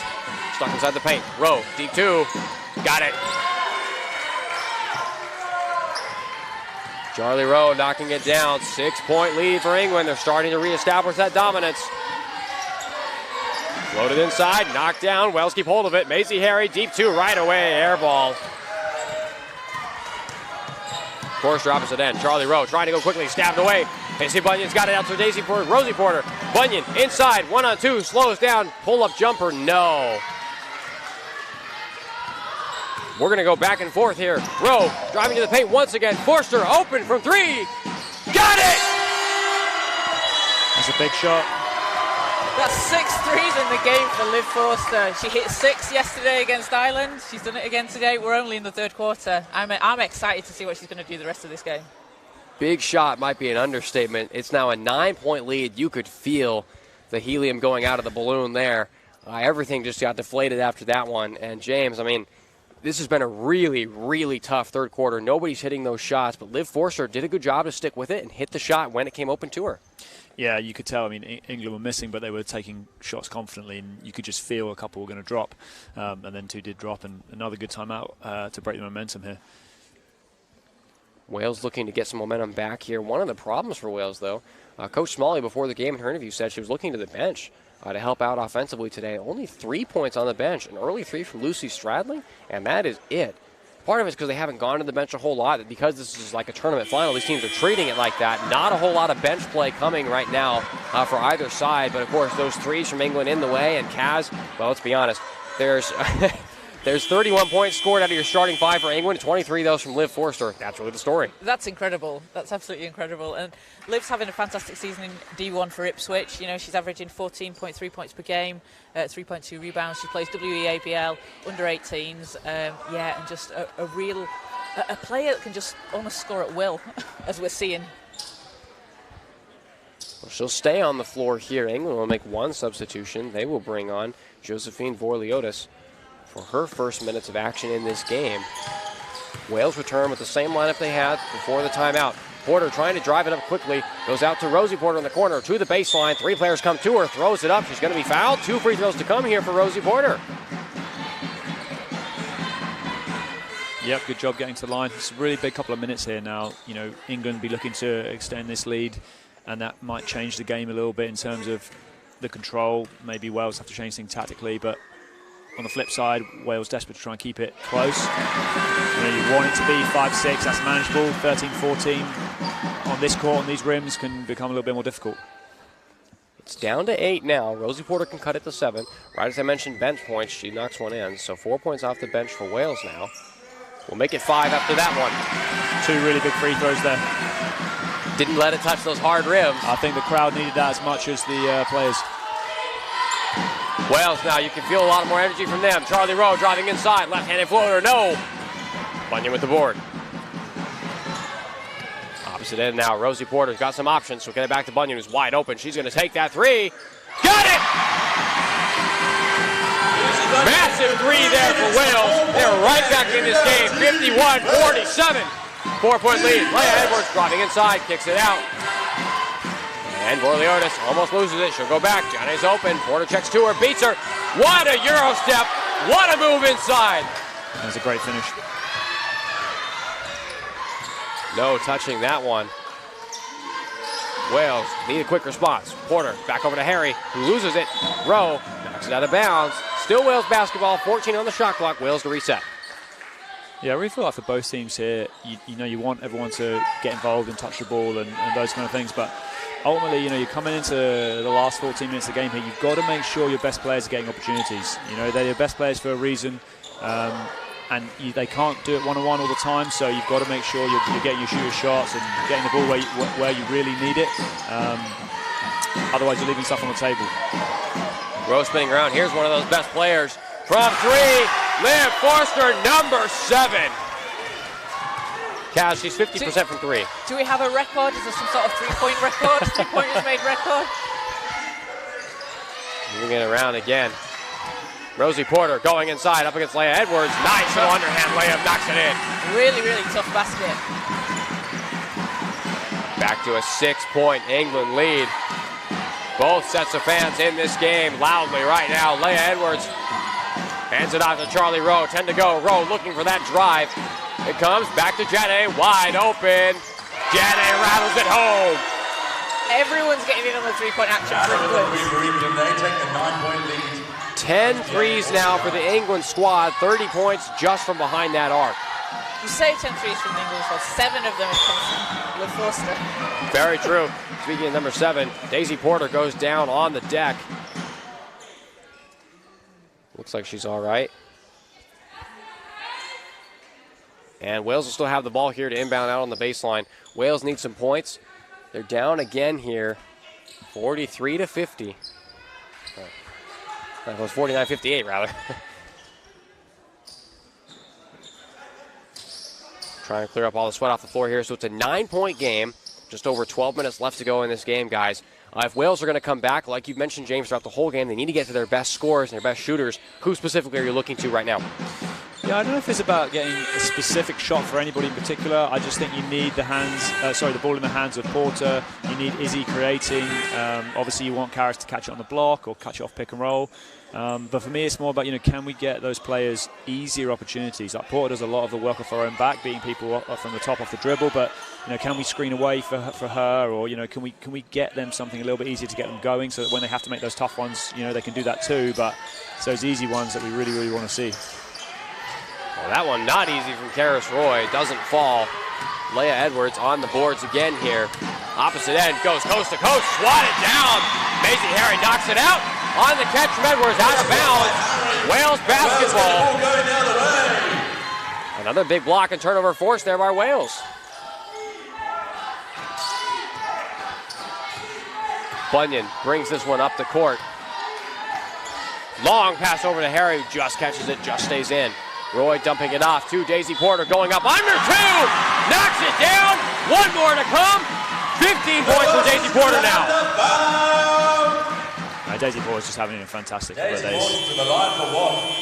Stuck inside the paint. Rowe, deep 2. Got it. Charlie Rowe knocking it down. 6-point lead for England. They're starting to reestablish that dominance. Floated inside, knocked down. Wales keep hold of it. Maisie Harry, deep 2 right away. Air ball. Forster opposite end. Charlie Rowe trying to go quickly, stabbed away. Izzy Bunyan's got it out to Daisy Porter. Rosie Porter. Bunyan inside, 1-on-2, slows down. Pull-up jumper, no. We're going to go back and forth here. Rowe driving to the paint once again. Forster open from 3. Got it! That's a big shot. That's 6 threes in the game for Liv Forster. She hit 6 yesterday against Ireland. She's done it again today. We're only in the third quarter. I'm excited to see what she's going to do the rest of this game. Big shot might be an understatement. It's now a 9-point lead. You could feel the helium going out of the balloon there. Everything just got deflated after that one. And James, this has been a really, really tough third quarter. Nobody's hitting those shots, but Liv Forster did a good job to stick with it and hit the shot when it came open to her. Yeah, you could tell. I mean, England were missing, but they were taking shots confidently, and you could just feel a couple were going to drop. And then 2 did drop, and another good timeout to break the momentum here. Wales looking to get some momentum back here. One of the problems for Wales, though, Coach Smalley before the game in her interview said she was looking to the bench to help out offensively today. Only 3 points on the bench, an early 3 from Lucy Stradley, and that is it. Part of it's because they haven't gone to the bench a whole lot. Because this is like a tournament final, these teams are treating it like that. Not a whole lot of bench play coming right now for either side. But, of course, those threes from England in the way. And Kaz, well, let's be honest, there's 31 points scored out of your starting 5 for England, 23 those from Liv Forster. That's really the story. That's incredible. That's absolutely incredible. And Liv's having a fantastic season in D1 for Ipswich. You know, she's averaging 14.3 points per game, 3.2 rebounds. She plays WEABL under 18s. Yeah, and just a real player that can just almost score at will, as we're seeing. Well, she'll stay on the floor here. England will make 1 substitution. They will bring on Josephine Vorliotis for her first minutes of action in this game. Wales return with the same lineup they had before the timeout. Porter trying to drive it up quickly. Goes out to Rosie Porter in the corner to the baseline. 3 players come to her. Throws it up. She's going to be fouled. 2 free throws to come here for Rosie Porter. Yep, good job getting to the line. It's a really big couple of minutes here now. You know, England be looking to extend this lead, and that might change the game a little bit in terms of the control. Maybe Wales have to change things tactically, but on the flip side, Wales desperate to try and keep it close. You know, you want it to be 5-6, that's manageable. 13-14 on this court, on these rims, can become a little bit more difficult. It's down to 8 now. Rosie Porter can cut it to 7. Right as I mentioned, bench points, she knocks one in. So 4 points off the bench for Wales now. We'll make it 5 after that one. 2 really big free throws there. Didn't let it touch those hard rims. I think the crowd needed that as much as the players. Wales now, you can feel a lot more energy from them. Charlie Rowe driving inside, left-handed floater, no. Bunyan with the board. Opposite end now, Rosie Porter's got some options, so get it back to Bunyan, who's wide open. She's going to take that 3. Got it! Massive 3 there for Wales. They're right back in this game, 51-47. 4-point lead. Leia Edwards driving inside, kicks it out. And Vorliotis almost loses it. She'll go back. Johnny's open. Porter checks to her, beats her. What a Euro step. What a move inside. That's a great finish. No touching that one. Wales need a quick response. Porter back over to Harry, who loses it. Rowe knocks it out of bounds. Still Wales basketball. 14 on the shot clock. Wales to reset. Yeah, I really feel like for both teams here, you know, you want everyone to get involved and touch the ball and those kind of things, but ultimately, you know, you're coming into the last 14 minutes of the game here, you've got to make sure your best players are getting opportunities. You know, they're your best players for a reason, and they can't do it one-on-one all the time, so you've got to make sure you're getting your shooter shots and getting the ball where you really need it. Otherwise, you're leaving stuff on the table. Rose spinning around. Here's one of those best players from 3. Liv Forster, number 7. Kaz, she's 50% from 3. Do we have a record? Is there some sort of 3-point record? 3-pointers made record? Moving it around again. Rosie Porter going inside up against Leia Edwards. Nice little underhand layup, knocks it in. Really, really tough basket. Back to a 6-point England lead. Both sets of fans in this game loudly right now. Leia Edwards hands it off to Charlie Rowe. 10 to go. Rowe looking for that drive. It comes back to Jade, wide open. Jade rattles it home. Everyone's getting in on the 3-point action for England. They take a 9-point lead. 10 threes now for the England squad. 30 points just from behind that arc. You say 10 threes from the England squad, 7 of them have come from Liv Forster. Very true. Speaking of number 7, Daisy Porter goes down on the deck. Looks like she's all right. And Wales will still have the ball here to inbound out on the baseline. Wales needs some points. They're down again here, 43-50. That was 49-58, rather. Trying to clear up all the sweat off the floor here. So it's a 9-point game. Just over 12 minutes left to go in this game, guys. If Wales are going to come back, like you mentioned, James, throughout the whole game, they need to get to their best scorers and their best shooters. Who specifically are you looking to right now? Yeah, I don't know if it's about getting a specific shot for anybody in particular. I just think you need the ball in the hands of Porter. You need Izzy creating. Obviously, you want Karas to catch it on the block or catch it off pick and roll. But for me, it's more about, can we get those players easier opportunities? Like Porter does a lot of the work off her own back, beating people from the top off the dribble. But can we screen away for her, or can we get them something a little bit easier to get them going, so that when they have to make those tough ones, they can do that too. But it's those easy ones that we really, really want to see. Well, that one not easy from Karis Roy. Doesn't fall. Leah Edwards on the boards again here. Opposite end, goes coast to coast, swatted down. Maisie Harry knocks it out. On the catch from Edwards, out of bounds. Wales basketball. Another big block and turnover forced there by Wales. Bunyan brings this one up the court. Long pass over to Harry, who just catches it, just stays in. Roy dumping it off to Daisy Porter, going up under two, knocks it down, one more to come. 15 points for Daisy Porter now. Daisy Porter's just having a fantastic couple of days.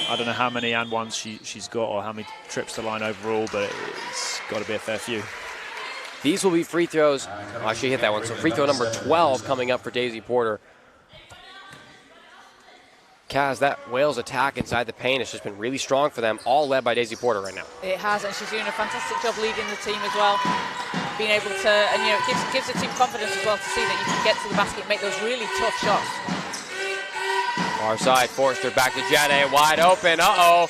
I don't know how many and ones she's got or how many trips to line overall, but it's got to be a fair few. These will be free throws. Oh, she hit that one, so free throw number 12 coming up for Daisy Porter. Kaz, that Wales attack inside the paint has just been really strong for them, all led by Daisy Porter right now. It has, and she's doing a fantastic job leading the team as well. Being able to, and it gives the team confidence as well to see that you can get to the basket and make those really tough shots. Far side, Forster back to Janae, wide open, uh-oh.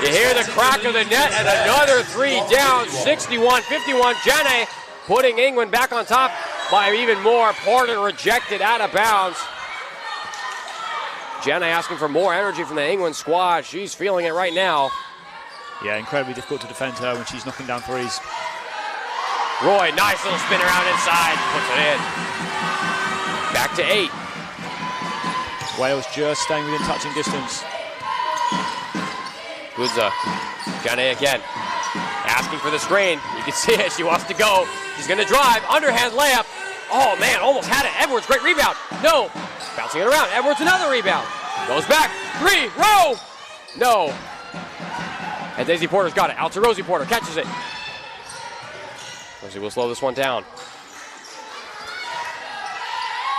You hear the crack of the net and another three down, 61-51. Janae putting England back on top by even more. Porter rejected out of bounds. Jenna asking for more energy from the England squad. She's feeling it right now. Yeah, incredibly difficult to defend her when she's knocking down threes. Roy, nice little spin around inside, puts it in. Back to 8. Wales just staying within touching distance. Gudza, Jenna again, asking for the screen. You can see it, she wants to go. She's gonna drive, underhand layup. Oh man, almost had it. Edwards, great rebound. No, bouncing it around. Edwards, another rebound. Goes back, 3, row. No. And Daisy Porter's got it. Out to Rosie Porter, catches it. Rosie will slow this one down.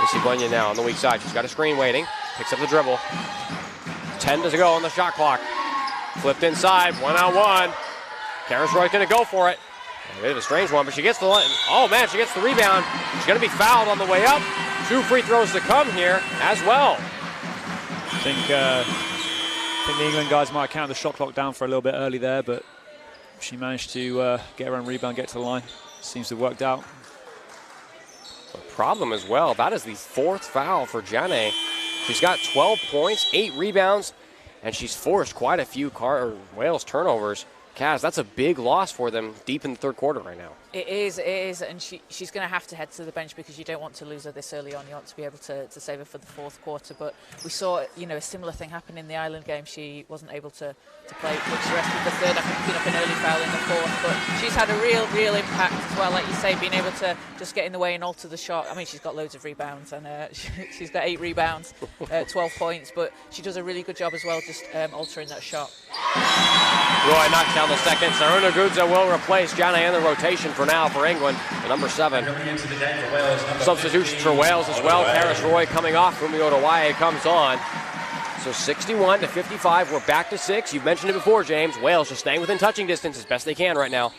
Missy Bunyan now on the weak side. She's got a screen waiting. Picks up the dribble. 10 to go on the shot clock. Flipped inside, one-on-one. Karis Roy's gonna go for it. A bit of a strange one, but she gets the line. Oh man, she gets the rebound. She's gonna be fouled on the way up. 2 free throws to come here as well. I think the England guys might count the shot clock down for a little bit early there, but she managed to get her own rebound, get to the line. Seems to have worked out. The problem as well, that is the 4th foul for Janae. She's got 12 points, 8 rebounds, and she's forced quite a few Wales turnovers. Kaz, that's a big loss for them deep in the 3rd quarter right now. It is, and she's going to have to head to the bench because you don't want to lose her this early on. You want to be able to save her for the 4th quarter. But we saw, a similar thing happen in the Ireland game. She wasn't able to play much the rest of the 3rd after picking up an early foul in the 4th. But she's had a real impact as well, like you say, being able to just get in the way and alter the shot. I mean, she's got loads of rebounds, and she's got 8 rebounds, 12 points. But she does a really good job as well, just altering that shot. Roy knocks down the second. Saruna Gudza will replace Janae in the rotation for now for England, the number 7. Substitutions for Wales as well. Karis Roy coming off. Fumio Oduwaye comes on. So 61-55. We're back to 6. You've mentioned it before, James. Wales just staying within touching distance as best they can right now.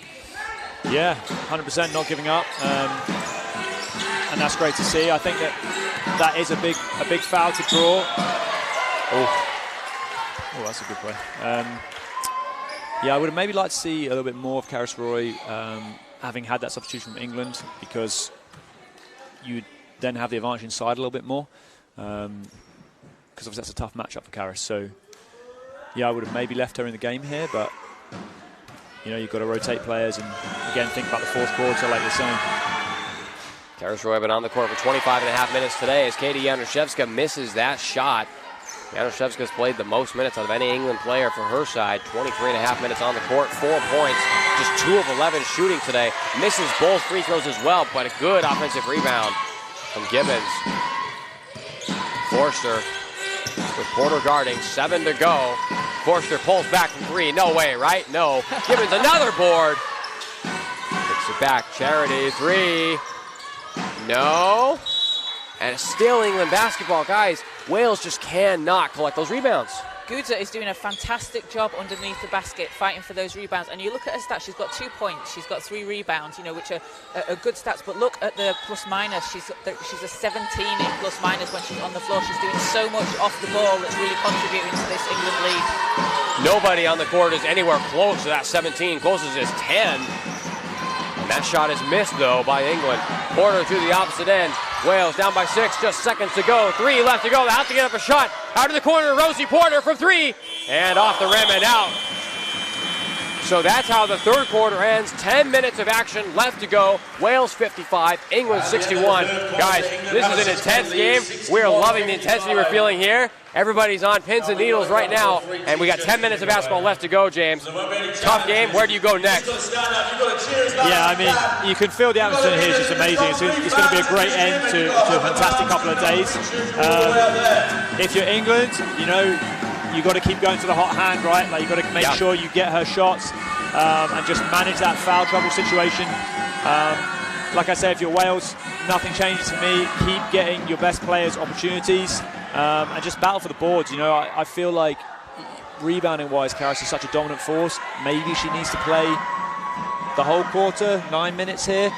Yeah, 100% not giving up. And that's great to see. I think that is a big foul to draw. Oh, that's a good play. Yeah, I would have maybe liked to see a little bit more of Karis Roy having had that substitution from England, because you'd then have the advantage inside a little bit more. Because obviously that's a tough matchup for Karis. So, yeah, I would have maybe left her in the game here, but, you've got to rotate players and, again, think about the 4th quarter, like you're saying. Karis Roy been on the court for 25.5 minutes today as Katie Januszewska misses that shot. Januszewska's played the most minutes out of any England player for her side. 23.5 minutes on the court, 4 points, just 2 of 11 shooting today. Misses both free throws as well, but a good offensive rebound from Gibbons. Forster with Porter guarding, 7 to go. Forster pulls back from 3, no way, right? No. Gibbons another board. Picks it back, Charity, 3. No. And it's still England basketball. Guys, Wales just cannot collect those rebounds. Gudza is doing a fantastic job underneath the basket, fighting for those rebounds. And you look at her stats, she's got 2 points, she's got 3 rebounds, which are good stats. But look at the plus minus. She's a 17 in plus minus when she's on the floor. She's doing so much off the ball that's really contributing to this England lead. Nobody on the court is anywhere close to that 17. Closest is 10. And that shot is missed, though, by England. Porter to the opposite end. Wales down by 6, just seconds to go. 3 left to go. They have to get up a shot. Out of the corner, Rosie Porter from 3. And off the rim and out. So that's how the third quarter ends. 10 minutes of action left to go. Wales 55, England 61. Guys, this is an intense game. We're loving the intensity we're feeling here. Everybody's on pins and needles right now, and we got 10 minutes of basketball left to go, James. Tough game. Where do you go next? Yeah, I mean, you can feel the atmosphere here is just amazing. It's going to be a great end to a fantastic couple of days. If you're England, you've got to keep going to the hot hand, right? Like, you've got to make sure you get her shots and just manage that foul trouble situation. Like I say, if you're Wales, nothing changes for me. Keep getting your best players opportunities and just battle for the boards. I feel like rebounding-wise, Karis is such a dominant force. Maybe she needs to play the whole quarter, 9 minutes here,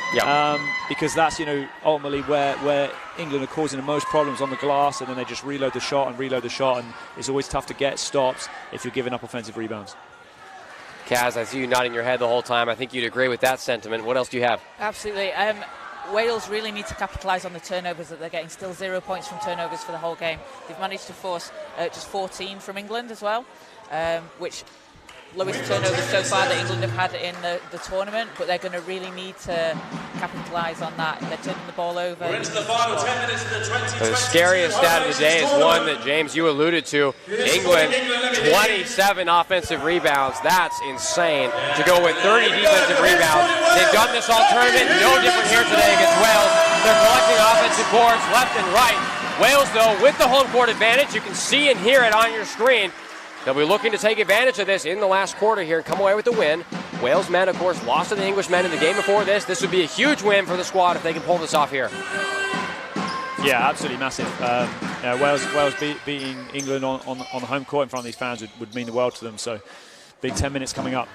because that's ultimately where England are causing the most problems on the glass, and then they just reload the shot, and it's always tough to get stops if you're giving up offensive rebounds. Kaz, I see you nodding your head the whole time. I think you'd agree with that sentiment. What else do you have? Absolutely. Wales really need to capitalise on the turnovers that they're getting. Still 0 points from turnovers for the whole game. They've managed to force just 14 from England as well, which lowest turnovers so far that England have had in the tournament, but they're going to really need to capitalise on that. They're turning the ball over. We're into the final 10 minutes of the 2020. The scariest stat of the day is one that, James, you alluded to. England, 27 offensive rebounds. That's insane. To go with 30 defensive rebounds. They've done this all tournament. No different here today against Wales. They're collecting offensive boards left and right. Wales, though, with the home court advantage, you can see and hear it on your screen. They'll be looking to take advantage of this in the last quarter here and come away with the win. Wales men, of course, lost to the English men in the game before this. This would be a huge win for the squad if they can pull this off here. Yeah, absolutely massive. Wales beating England on the home court in front of these fans would mean the world to them. So, big 10 minutes coming up.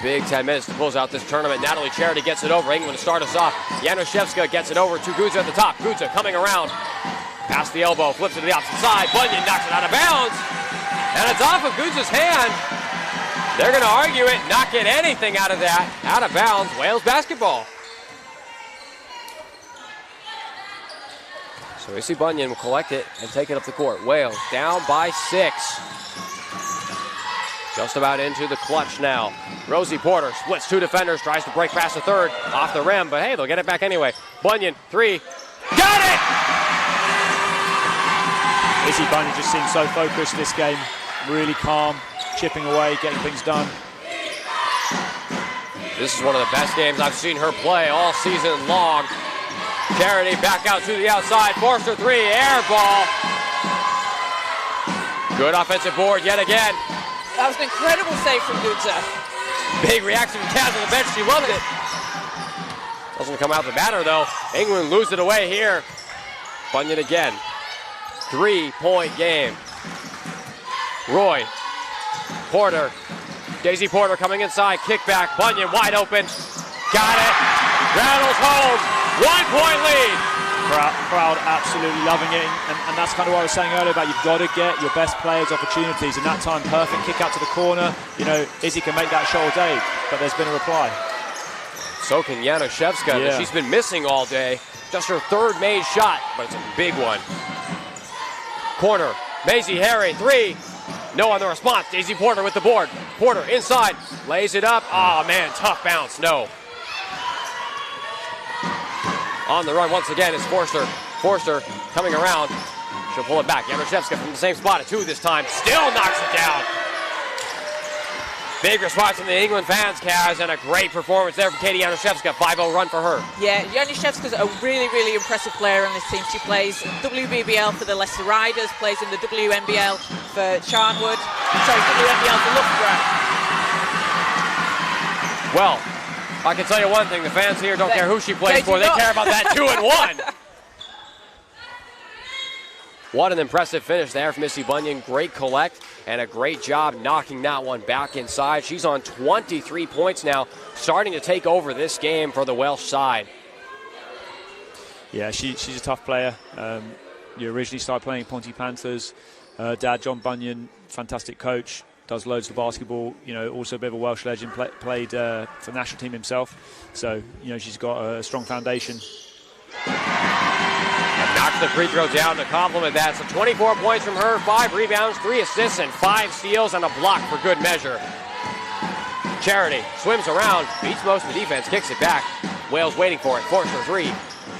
Big 10 minutes to close out this tournament. Natalie Charity gets it over. England to start us off. Januszewska gets it over to Gudza at the top. Gudza coming around. Past the elbow, flips it to the opposite side. Bunyan knocks it out of bounds. And it's off of Gudza's hand. They're going to argue it, not get anything out of that. Out of bounds, Wales basketball. So Izzy Bunyan will collect it and take it up the court. Wales down by 6. Just about into the clutch now. Rosie Porter splits 2 defenders, tries to break past the third. Off the rim, but hey, they'll get it back anyway. Bunyan, 3. Got it! Izzy Bunyan just seems so focused this game, really calm, chipping away, getting things done. This is one of the best games I've seen her play all season long. Charity back out to the outside, Forster 3, air ball. Good offensive board yet again. That was an incredible save from Gudza. Big reaction from Kaz on the bench, she loved it. Doesn't come out the batter though. England lose it away here. Bunyan again. 3-point game. Roy, Porter, Daisy Porter coming inside, kickback, Bunyan wide open, got it, rattles home, 1-point lead. Crowd absolutely loving it, and that's kind of what I was saying earlier about you've got to get your best players opportunities, and that time perfect kick out to the corner. Izzy can make that shot all day, but there's been a reply. So can Januszewska, that she's been missing all day. Just her third made shot, but it's a big one. Corner, Maisie Harry, 3. No on the response. Daisy Porter with the board. Porter inside, lays it up. Oh man, tough bounce, no. On the run once again is Forster. Forster coming around. She'll pull it back. Januszewska from the same spot at 2 this time. Still knocks it down. Big response from the England fans, Kaz, and a great performance there from Katie Januszewska. 5-0 run for her. Yeah, Januszewska's a really, really impressive player on this team. She plays WBBL for the Leicester Riders, plays in the WNBL for Charnwood. Sorry, WNBL for Loughborough. Well, I can tell you one thing, the fans here don't care who she plays for. They care about that 2-1. What an impressive finish there from Missy Bunyan. Great collect and a great job knocking that one back inside. She's on 23 points now, starting to take over this game for the Welsh side. Yeah, she's a tough player. You originally started playing Ponty Panthers. Dad, John Bunyan, fantastic coach, does loads of basketball. You know, also a bit of a Welsh legend, played for the national team himself. So, you know, she's got a strong foundation. And knocks the free throw down to complement that. So 24 points from her, 5 rebounds, 3 assists, and 5 steals, and a block for good measure. Charity swims around, beats most of the defense, kicks it back. Wales waiting for it, forced for 3.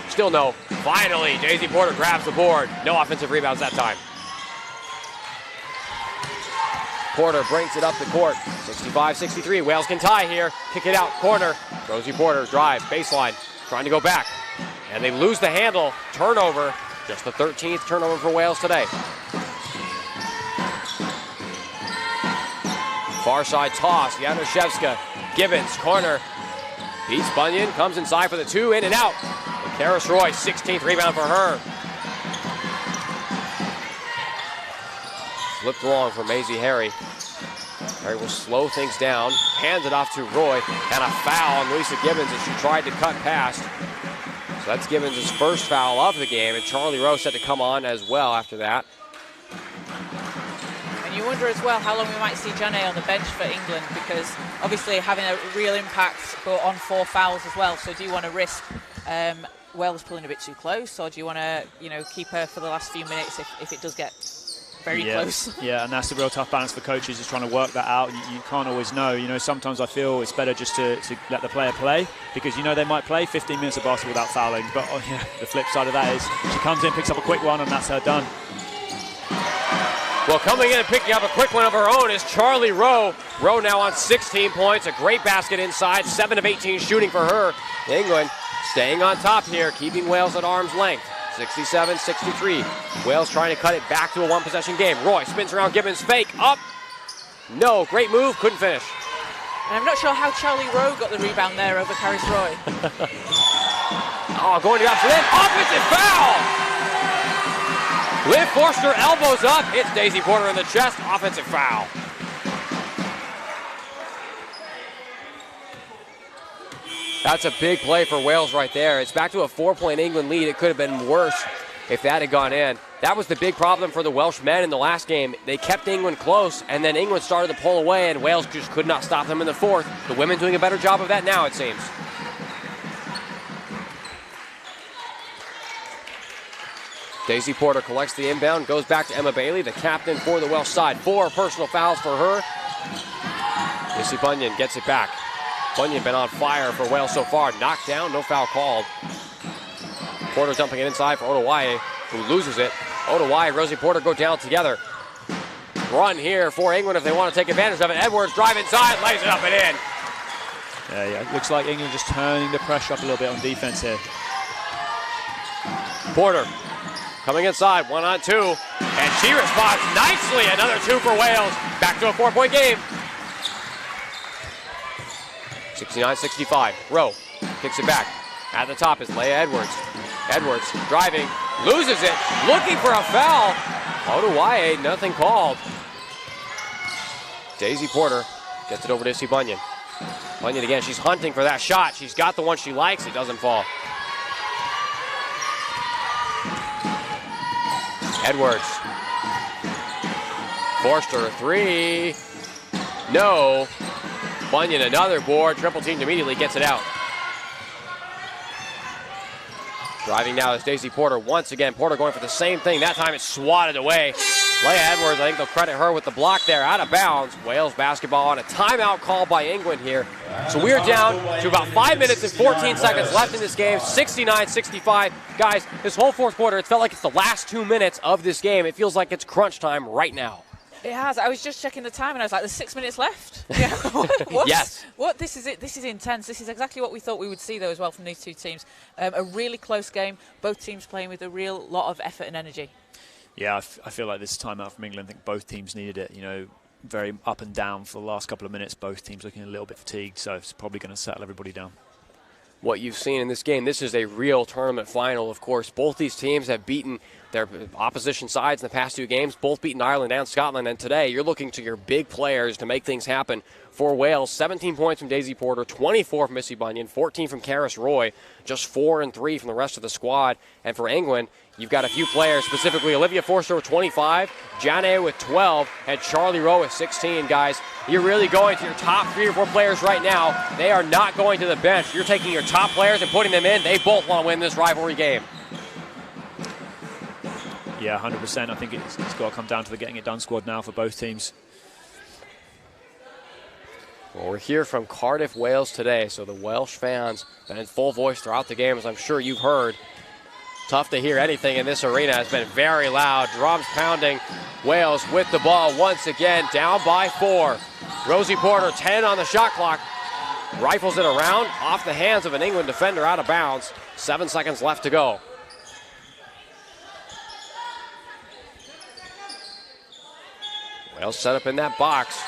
Still no. Finally, Daisy Porter grabs the board. No offensive rebounds that time. Porter brings it up the court. 65-63. Wales can tie here. Kick it out, corner. Rosie Porter drive, baseline, trying to go back. And they lose the handle. Turnover. Just the 13th turnover for Wales today. Far side toss. Januszewska. Gibbons, corner. Beats Bunyan. Comes inside for the 2. In and out. And Karis Roy, 16th rebound for her. Flipped along for Maisie Harry. Harry will slow things down. Hands it off to Roy. And a foul on Lisa Gibbons as she tried to cut past. So that's Gibbons' first foul of the game, and Charlie Rowe set to come on as well after that. And you wonder as well how long we might see Janae on the bench for England, because obviously having a real impact, but on 4 fouls as well. So do you want to risk Wales pulling a bit too close, or do you want to, you know, keep her for the last few minutes if it does get very close? Yeah, and that's a real tough balance for coaches, is trying to work that out. You can't always know. You know, sometimes I feel it's better just to let the player play, because you know they might play 15 minutes of basketball without fouling. But the flip side of that is she comes in, picks up a quick one, and that's her done. Well, coming in and picking up a quick one of her own is Charlie Rowe. Rowe now on 16 points, a great basket inside, 7 of 18 shooting for her. England staying on top here, keeping Wales at arm's length. 67-63. Wales trying to cut it back to a one-possession game. Roy spins around Gibbons, fake, up. No, great move, couldn't finish. And I'm not sure how Charlie Rowe got the rebound there over Karis Roy. Oh, going to the opposite end, offensive foul! Liv Forster elbows up, hits Daisy Porter in the chest, offensive foul. That's a big play for Wales right there. It's back to a 4-point England lead. It could have been worse if that had gone in. That was the big problem for the Welsh men in the last game. They kept England close, and then England started to pull away, and Wales just could not stop them in the 4th. The women doing a better job of that now, it seems. Daisy Porter collects the inbound, goes back to Emma Bailey, the captain for the Welsh side. 4 personal fouls for her. Missy Bunyan gets it back. Bunyan been on fire for Wales so far. Knocked down, no foul called. Porter dumping it inside for Oduwaye, who loses it. Oduwaye and Rosie Porter go down together. Run here for England if they want to take advantage of it. Edwards drive inside, lays it up and in. Yeah, it looks like England just turning the pressure up a little bit on defense here. Porter coming inside, 1-on-2, and she responds nicely. Another 2 for Wales. Back to a 4-point game. 69-65. Rowe kicks it back. At the top is Leah Edwards. Edwards driving, loses it, looking for a foul. Oduwaye, nothing called. Daisy Porter gets it over to Issy Bunyan. Bunyan again, she's hunting for that shot. She's got the one she likes, it doesn't fall. Edwards. Forster, 3. No. Bunyan, another board, triple teamed immediately, gets it out. Driving now is Daisy Porter once again. Porter going for the same thing. That time it's swatted away. Leah Edwards, I think they'll credit her with the block there, out of bounds. Wales basketball on a timeout call by England here. So we're down to about 5 minutes and 14 seconds left in this game, 69-65. Guys, this whole 4th quarter, it felt like it's the last 2 minutes of this game. It feels like it's crunch time right now. It has. I was just checking the time and I was like, there's 6 minutes left. Yeah. What? Yes. What? This is it. This is intense. This is exactly what we thought we would see, though, as well from these two teams. A really close game. Both teams playing with a real lot of effort and energy. Yeah, I feel like this timeout from England, I think both teams needed it. You know, very up and down for the last couple of minutes. Both teams looking a little bit fatigued, so it's probably going to settle everybody down. What you've seen in this game, this is a real tournament final, of course. Both these teams have beaten their opposition sides in the past 2 games, both beaten Ireland and Scotland. And today, you're looking to your big players to make things happen. For Wales, 17 points from Daisy Porter, 24 from Missy Bunyan, 14 from Karis Roy, just 4 and 3 from the rest of the squad. And for England, you've got a few players, specifically Olivia Forster with 25, Janae with 12, and Charlie Rowe with 16, guys. You're really going to your top 3 or 4 players right now. They are not going to the bench. You're taking your top players and putting them in. They both want to win this rivalry game. Yeah, 100%. I think it's got to come down to the getting it done squad now for both teams. Well, we're here from Cardiff, Wales today, so the Welsh fans been in full voice throughout the game, as I'm sure you've heard. Tough to hear anything in this arena. It's been very loud. Drums pounding. Wales with the ball once again, down by 4. Rosie Porter, 10 on the shot clock. Rifles it around, off the hands of an England defender, out of bounds. 7 seconds left to go. Wales set up in that box.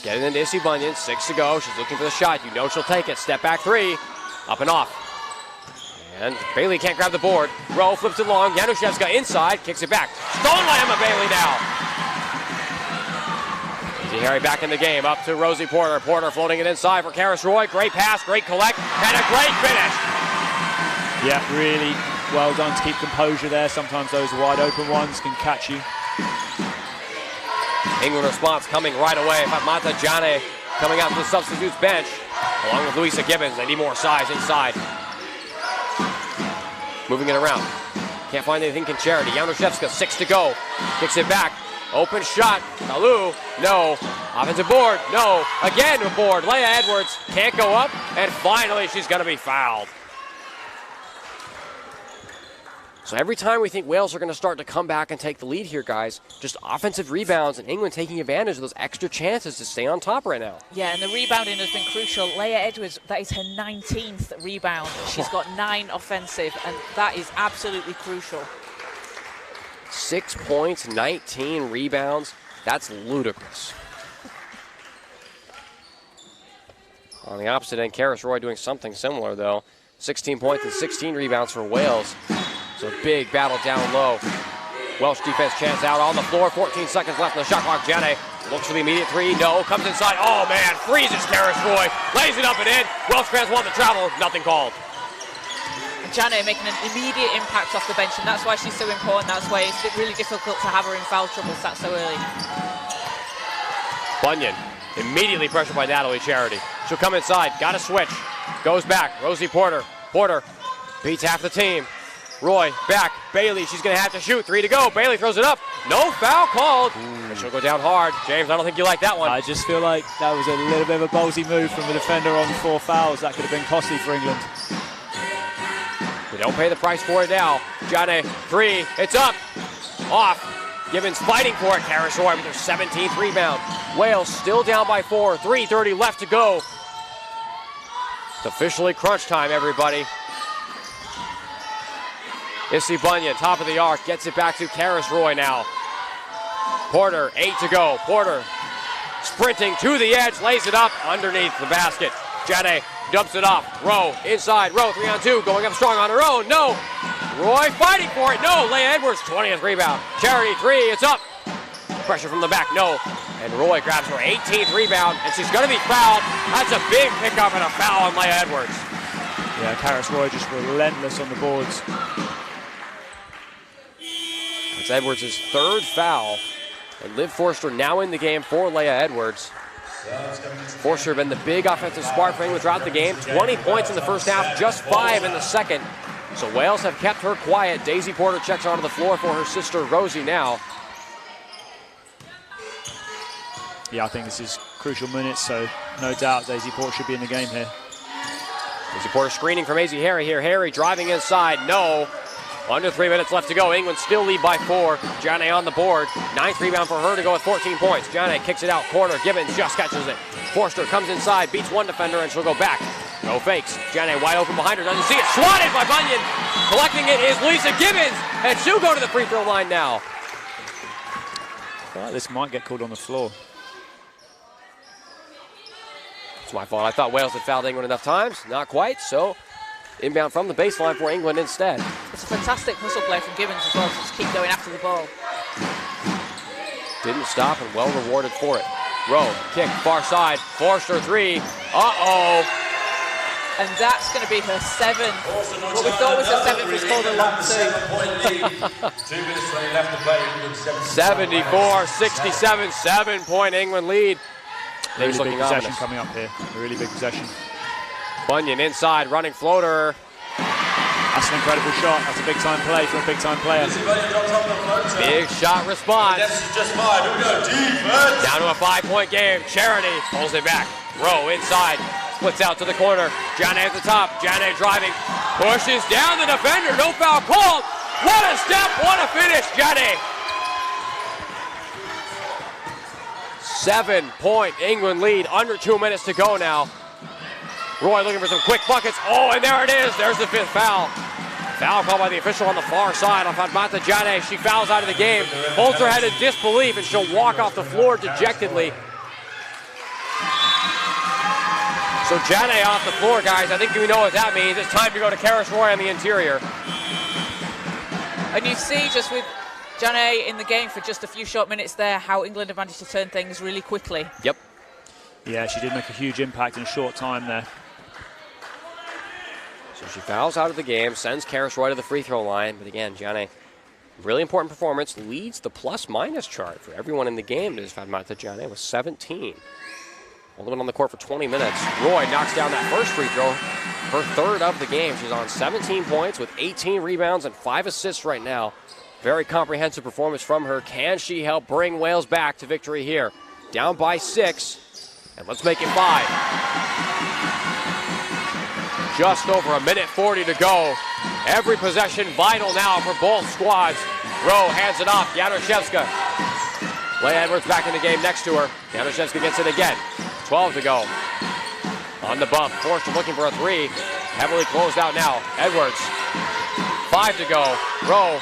Getting into Issy Bunyan, 6 to go. She's looking for the shot. You know she'll take it. Step back 3, up and off. And Bailey can't grab the board. Rowe flips it long. Januszewska inside, kicks it back. Stolen by Emma Bailey now. Easy Harry back in the game, up to Rosie Porter. Porter floating it inside for Karis Roy. Great pass, great collect, and a great finish. Yeah, really well done to keep composure there. Sometimes those wide open ones can catch you. England response coming right away. Fatmata Janae coming out to the substitutes bench, along with Louisa Gibbons. They need more size inside. Moving it around. Can't find anything in Charity. Januszewska, 6 to go. Kicks it back. Open shot. Kalu, no. Offensive board, no. Again a board. Leah Edwards can't go up, and finally she's going to be fouled. So every time we think Wales are going to start to come back and take the lead here, guys, just offensive rebounds and England taking advantage of those extra chances to stay on top right now. Yeah, and the rebounding has been crucial. Leah Edwards, that is her 19th rebound. She's got 9 offensive, and that is absolutely crucial. 6 points, 19 rebounds. That's ludicrous. On the opposite end, Karis Roy doing something similar, though. 16 points and 16 rebounds for Wales. So big battle down low. Welsh defense chance out on the floor. 14 seconds left in the shot clock. Janae looks for the immediate 3. No, comes inside. Oh, man, freezes Karis Roy. Lays it up and in. Welsh fans want the travel. Nothing called. Janae making an immediate impact off the bench, and that's why she's so important. That's why it's really difficult to have her in foul trouble sat so early. Bunyan immediately pressured by Natalie Charity. She'll come inside. Got to switch. Goes back. Rosie Porter. Porter beats half the team. Roy back. Bailey, she's going to have to shoot. 3 to go. Bailey throws it up. No foul called. And she'll go down hard. James, I don't think you like that one. I just feel like that was a little bit of a ballsy move from the defender on 4 fouls. That could have been costly for England. We don't pay the price for it now. Janae, 3. It's up. Off. Gibbons fighting for it. Karis Roy with her 17th rebound. Wales still down by 4. 3:30 left to go. It's officially crunch time, everybody. Issy Bunyan, top of the arc, gets it back to Karis Roy now. Porter, 8 to go. Porter sprinting to the edge, lays it up underneath the basket. Janae dumps it off. Rowe inside. Rowe 3-on-2, going up strong on her own. No. Roy fighting for it. No. Leah Edwards, 20th rebound. Charity 3. It's up. Pressure from the back. No. And Roy grabs her 18th rebound, and she's going to be fouled. That's a big pickup and a foul on Leah Edwards. Yeah, Karis Roy just relentless on the boards. It's Edwards' 3rd foul. And Liv Forster now in the game for Leah Edwards. Forster been the big offensive spark for England throughout the game. 20 points in the first half, just 5 in the second. So Wales have kept her quiet. Daisy Porter checks onto the floor for her sister Rosie now. Yeah, I think this is crucial minutes, so no doubt Daisy Porter should be in the game here. Daisy Porter screening from Maisie Harry here. Harry driving inside, no. Under 3 minutes left to go. England still lead by 4. Jane on the board. Ninth rebound for her to go with 14 points. Jane kicks it out corner. Gibbons just catches it. Forster comes inside, beats one defender, and she'll go back. No fakes. Jane wide open behind her. Doesn't see it. Swatted by Bunyan. Collecting it is Lisa Gibbons. And she'll go to the free throw line now. Well, this might get called on the floor. It's my fault. I thought Wales had fouled England enough times. Not quite, so inbound from the baseline for England instead. It's a fantastic hustle play from Gibbons as well, to just keep going after the ball. Didn't stop and well rewarded for it. Rowe, kick, far side, Forster three. Uh-oh. And that's going to be her 7th. What we thought was her 7th was called a long 2. 2 minutes left to play. 74-67, 7-point England lead. Really big possession coming up here. A really big possession. Bunyan inside, running floater. That's an incredible shot. That's a big-time play for a big-time player. Big shot response. Just 5. Here we go. Defense. Down to a 5-point game. Charity pulls it back. Rowe inside. Splits out to the corner. Jane at the top. Jane driving. Pushes down the defender. No foul called. What a step. What a finish, Jane. 7-point England lead. Under 2 minutes to go now. Roy looking for some quick buckets. Oh, and there it is. There's the 5th foul. Foul called by the official on the far side on Fatmata Jane. She fouls out of the game. Holds her head in disbelief, and she'll walk off the floor dejectedly. So Jane off the floor, guys. I think we know what that means. It's time to go to Karis Roy on the interior. And you see just with Jane in the game for just a few short minutes there, how England have managed to turn things really quickly. Yep. Yeah, she did make a huge impact in a short time there. So she fouls out of the game, sends Karis Roy to the free throw line. But again, Jane, really important performance, leads the plus-minus chart for everyone in the game. Is Fatmata Jane with 17. Only been on the court for 20 minutes. Roy knocks down that first free throw, her 3rd of the game. She's on 17 points with 18 rebounds and 5 assists right now. Very comprehensive performance from her. Can she help bring Wales back to victory here? Down by 6, and let's make it 5. Just over 1:40 to go. Every possession vital now for both squads. Rowe hands it off. Januszewska. Leigh Edwards back in the game next to her. Januszewska gets it again. 12 to go. On the bump. Forster looking for a 3. Heavily closed out now. Edwards. 5 to go. Rowe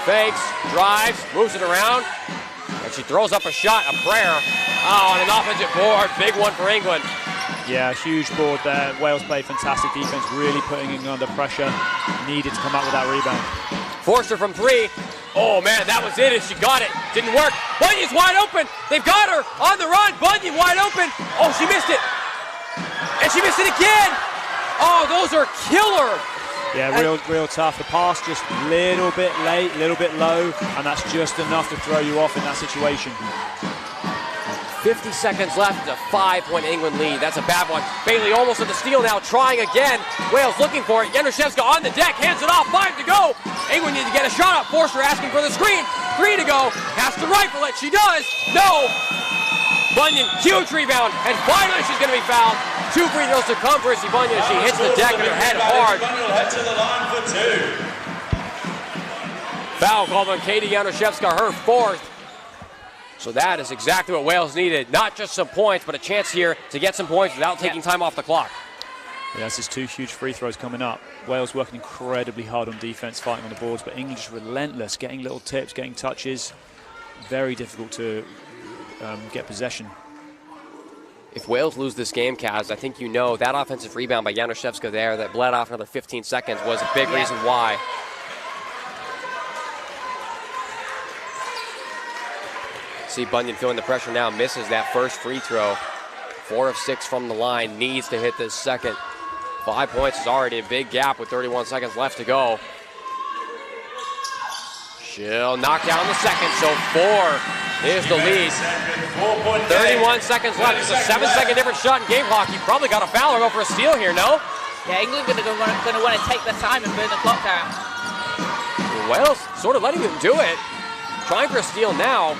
fakes, drives, moves it around, and she throws up a shot, a prayer. Oh, on an offensive board. Big one for England. Yeah, huge board there. Wales played fantastic defense, really putting England under pressure. Needed to come up with that rebound. Forster from 3. Oh, man, that was it, and she got it. Didn't work. Bunyan's wide open. They've got her on the run. Bunyan wide open. Oh, she missed it. And she missed it again. Oh, those are killer. Yeah, real tough. The pass just a little bit late, a little bit low, and that's just enough to throw you off in that situation. 50 seconds left, a 5-point England lead. That's a bad one. Bailey almost at the steal now, trying again. Wales looking for it. Januszewska on the deck, hands it off, 5 to go. England need to get a shot up. Forster asking for the screen. 3 to go. Has to rifle it. She does. No. Bunyan, huge rebound, and finally she's going to be fouled. 2 free throws to come for Izzy Bunyan. She hits the deck and her head hard. Bunyan will head to the line for 2. Foul called on Katie Januszewska, her 4th. So that is exactly what Wales needed. Not just some points, but a chance here to get some points without taking time off the clock. Yeah, that's just 2 huge free throws coming up. Wales working incredibly hard on defense, fighting on the boards, but England just relentless, getting little tips, getting touches. Very difficult to get possession. If Wales lose this game, Kaz, I think you know that offensive rebound by Januszewska there that bled off another 15 seconds was a big reason why. See Bunyan feeling the pressure now, misses that first free throw. 4 of 6 from the line, needs to hit this second. 5 points is already a big gap with 31 seconds left to go. She'll knock down the second, so 4 is the lead. 31 seconds left. It's a 7-second difference shot in game clock. You probably got a foul or go for a steal here, no? Yeah, England going to want to take their time and burn the clock down. Wales sort of letting them do it. Trying for a steal now.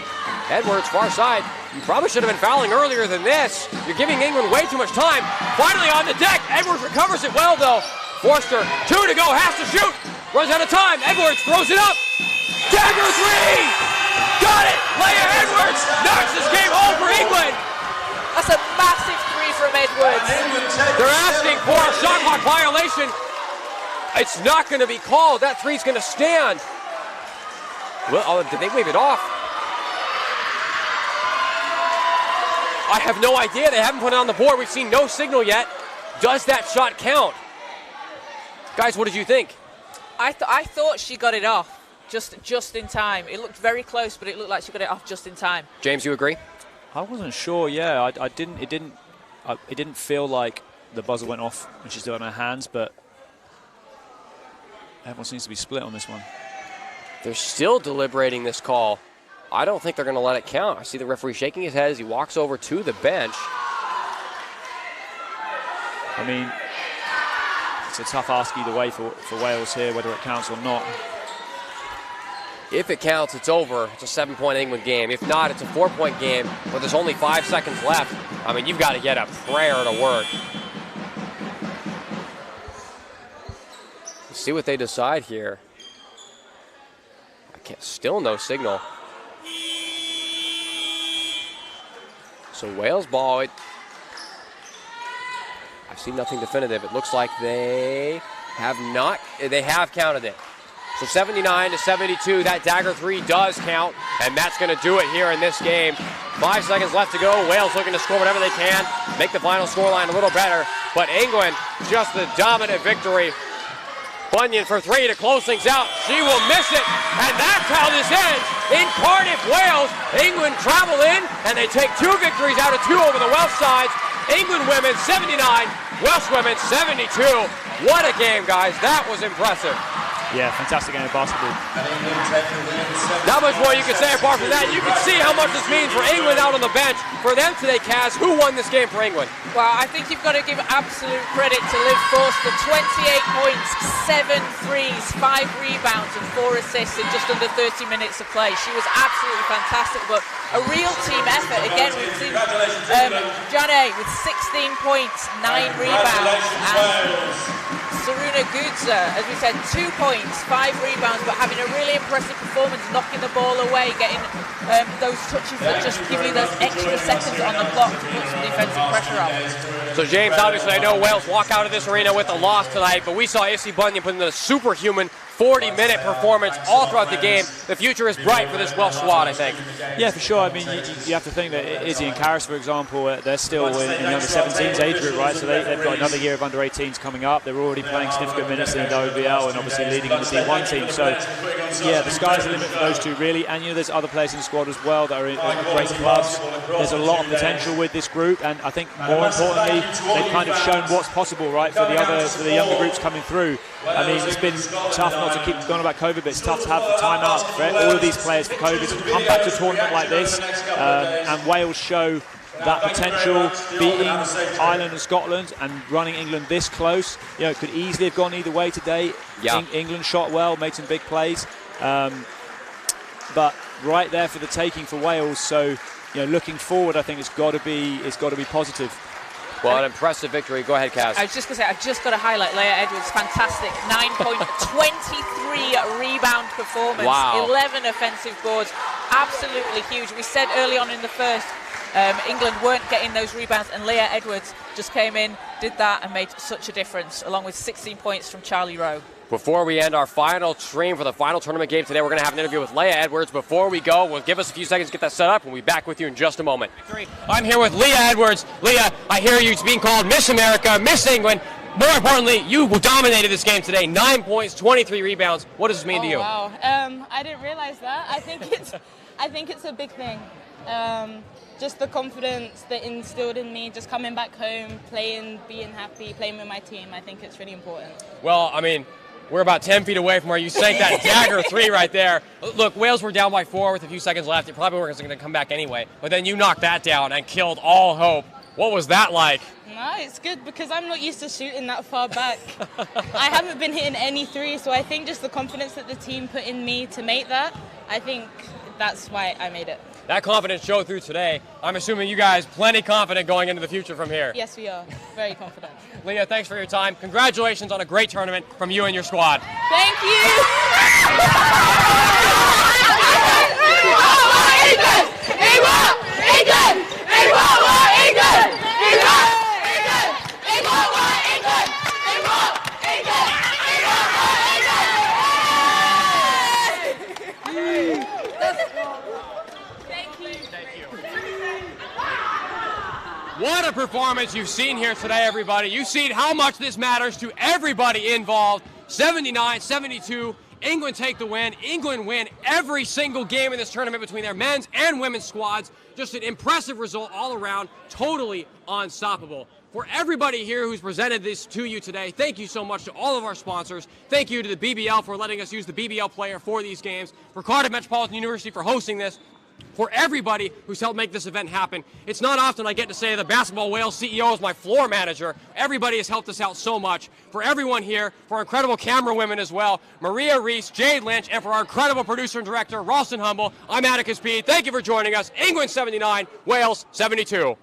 Edwards, far side. You probably should have been fouling earlier than this. You're giving England way too much time. Finally on the deck. Edwards recovers it well, though. Forster, 2 to go, has to shoot. runs out of time. Edwards throws it up. Dagger three! Got it! Leah Edwards knocks this game home for England. That's a massive three from Edwards. They're asking for a shot clock violation. It's not going to be called. That three's going to stand. Well, oh, did they wave it off? I have no idea. They haven't put it on the board. We've seen no signal yet. Does that shot count? Guys, what did you think? I thought she got it off just in time. It looked very close, but it looked like she got it off just in time. James, you agree? I wasn't sure. Yeah, I didn't. It didn't feel like the buzzer went off when she's still in her hands, but everyone seems to be split on this one. They're still deliberating this call. I don't think they're going to let it count. I see the referee shaking his head as he walks over to the bench. I mean, it's a tough ask either way for Wales here, whether it counts or not. If it counts, it's over. It's a 7-point England game. If not, it's a 4-point game, but there's only 5 seconds left. I mean, you've got to get a prayer to work. Let's see what they decide here. Still no signal. So Wales ball. I see nothing definitive. It looks like they have not. They have counted it. So 79 to 72. That dagger three does count, and that's going to do it here in this game. 5 seconds left to go. Wales looking to score whatever they can, make the final scoreline a little better. But England just the dominant victory. Bunyan for three to close things out. She will miss it, and that's how this ends. In Cardiff, Wales, England travel in, and they take 2 victories out of 2 over the Welsh sides. England women 79, Welsh women 72. What a game, guys. That was impressive. Yeah, fantastic game of basketball. Not much more you can say apart from that. You can see how much this means for England out on the bench. For them today, Kaz, who won this game for England? Well, I think you've got to give absolute credit to Liv Forster. 28 points, 7 threes, 5 rebounds and 4 assists in just under 30 minutes of play. She was absolutely fantastic, but a real team effort. Again, we've seen Jane with 16 points, 9 rebounds, and Saruna Gudza, as we said, 2 points, 5 rebounds, but having a really impressive performance, knocking the ball away, getting those touches that just give you those extra seconds on the clock to put some defensive pressure on. So James, obviously I know Wales walk out of this arena with a loss tonight, but we saw Izzy Bunyan put in a superhuman 40-minute performance all throughout the game. The future is bright for this Welsh squad, I think. Yeah, for sure. I mean, you have to think that Izzy and Karis, for example, they're still in the under-17s age group, right? So they've got another year of under-18s coming up. They're already playing significant minutes in the WBL and obviously leading in the D1 team. So, yeah, the sky's the limit for those two, really. And, you know, there's other players in the squad as well that are in great clubs. There's a lot of potential with this group, and I think more importantly, they've kind of shown what's possible, right, for the younger groups coming through. I mean, it's been tough not to keep going about COVID, but it's tough to have the time out for all of these players for COVID to come back to a tournament like this. And Wales show that potential, beating Ireland and Scotland and running England this close. You know, it could easily have gone either way today. Yeah. England shot well, made some big plays, but right there for the taking for Wales. So, you know, looking forward, I think it's got to be positive. Well, an impressive victory. Go ahead, Kaz. I was just going to say, I've just got to highlight Leah Edwards' fantastic 9-point, 23 rebound performance, wow. 11 offensive boards, absolutely huge. We said early on in the first, England weren't getting those rebounds, and Leah Edwards just came in, did that, and made such a difference, along with 16 points from Charlie Rowe. Before we end our final stream for the final tournament game today, we're going to have an interview with Leah Edwards. Before we go, we'll give us a few seconds to get that set up. We'll be back with you in just a moment. I'm here with Leah Edwards. Leah, I hear you being called Miss America, Miss England. More importantly, you dominated this game today. 9 points, 23 rebounds. What does this mean to you? Wow, I didn't realize that. I think it's a big thing. Just the confidence that instilled in me, just coming back home, playing, being happy, playing with my team. I think it's really important. Well, I mean, we're about 10 feet away from where you sank that dagger three right there. Look, Wales were down by 4 with a few seconds left. It probably wasn't going to come back anyway. But then you knocked that down and killed all hope. What was that like? No, it's good because I'm not used to shooting that far back. I haven't been hitting any threes, so I think just the confidence that the team put in me to make that, I think that's why I made it. That confidence showed through today. I'm assuming you guys plenty confident going into the future from here. Yes, we are. Very confident. Leah, thanks for your time. Congratulations on a great tournament from you and your squad. Thank you. What a performance you've seen here today, everybody. You've seen how much this matters to everybody involved. 79-72, England take the win. England win every single game in this tournament between their men's and women's squads. Just an impressive result all around, totally unstoppable. For everybody here who's presented this to you today, thank you so much to all of our sponsors. Thank you to the BBL for letting us use the BBL player for these games, for Cardiff Metropolitan University for hosting this, for everybody who's helped make this event happen. It's not often I get to say the Basketball Wales CEO is my floor manager. Everybody has helped us out so much. For everyone here, for our incredible camera women as well, Maria Reese, Jade Lynch, and for our incredible producer and director, Ralston Humble, I'm Atticus P. Thank you for joining us. England 79, Wales 72.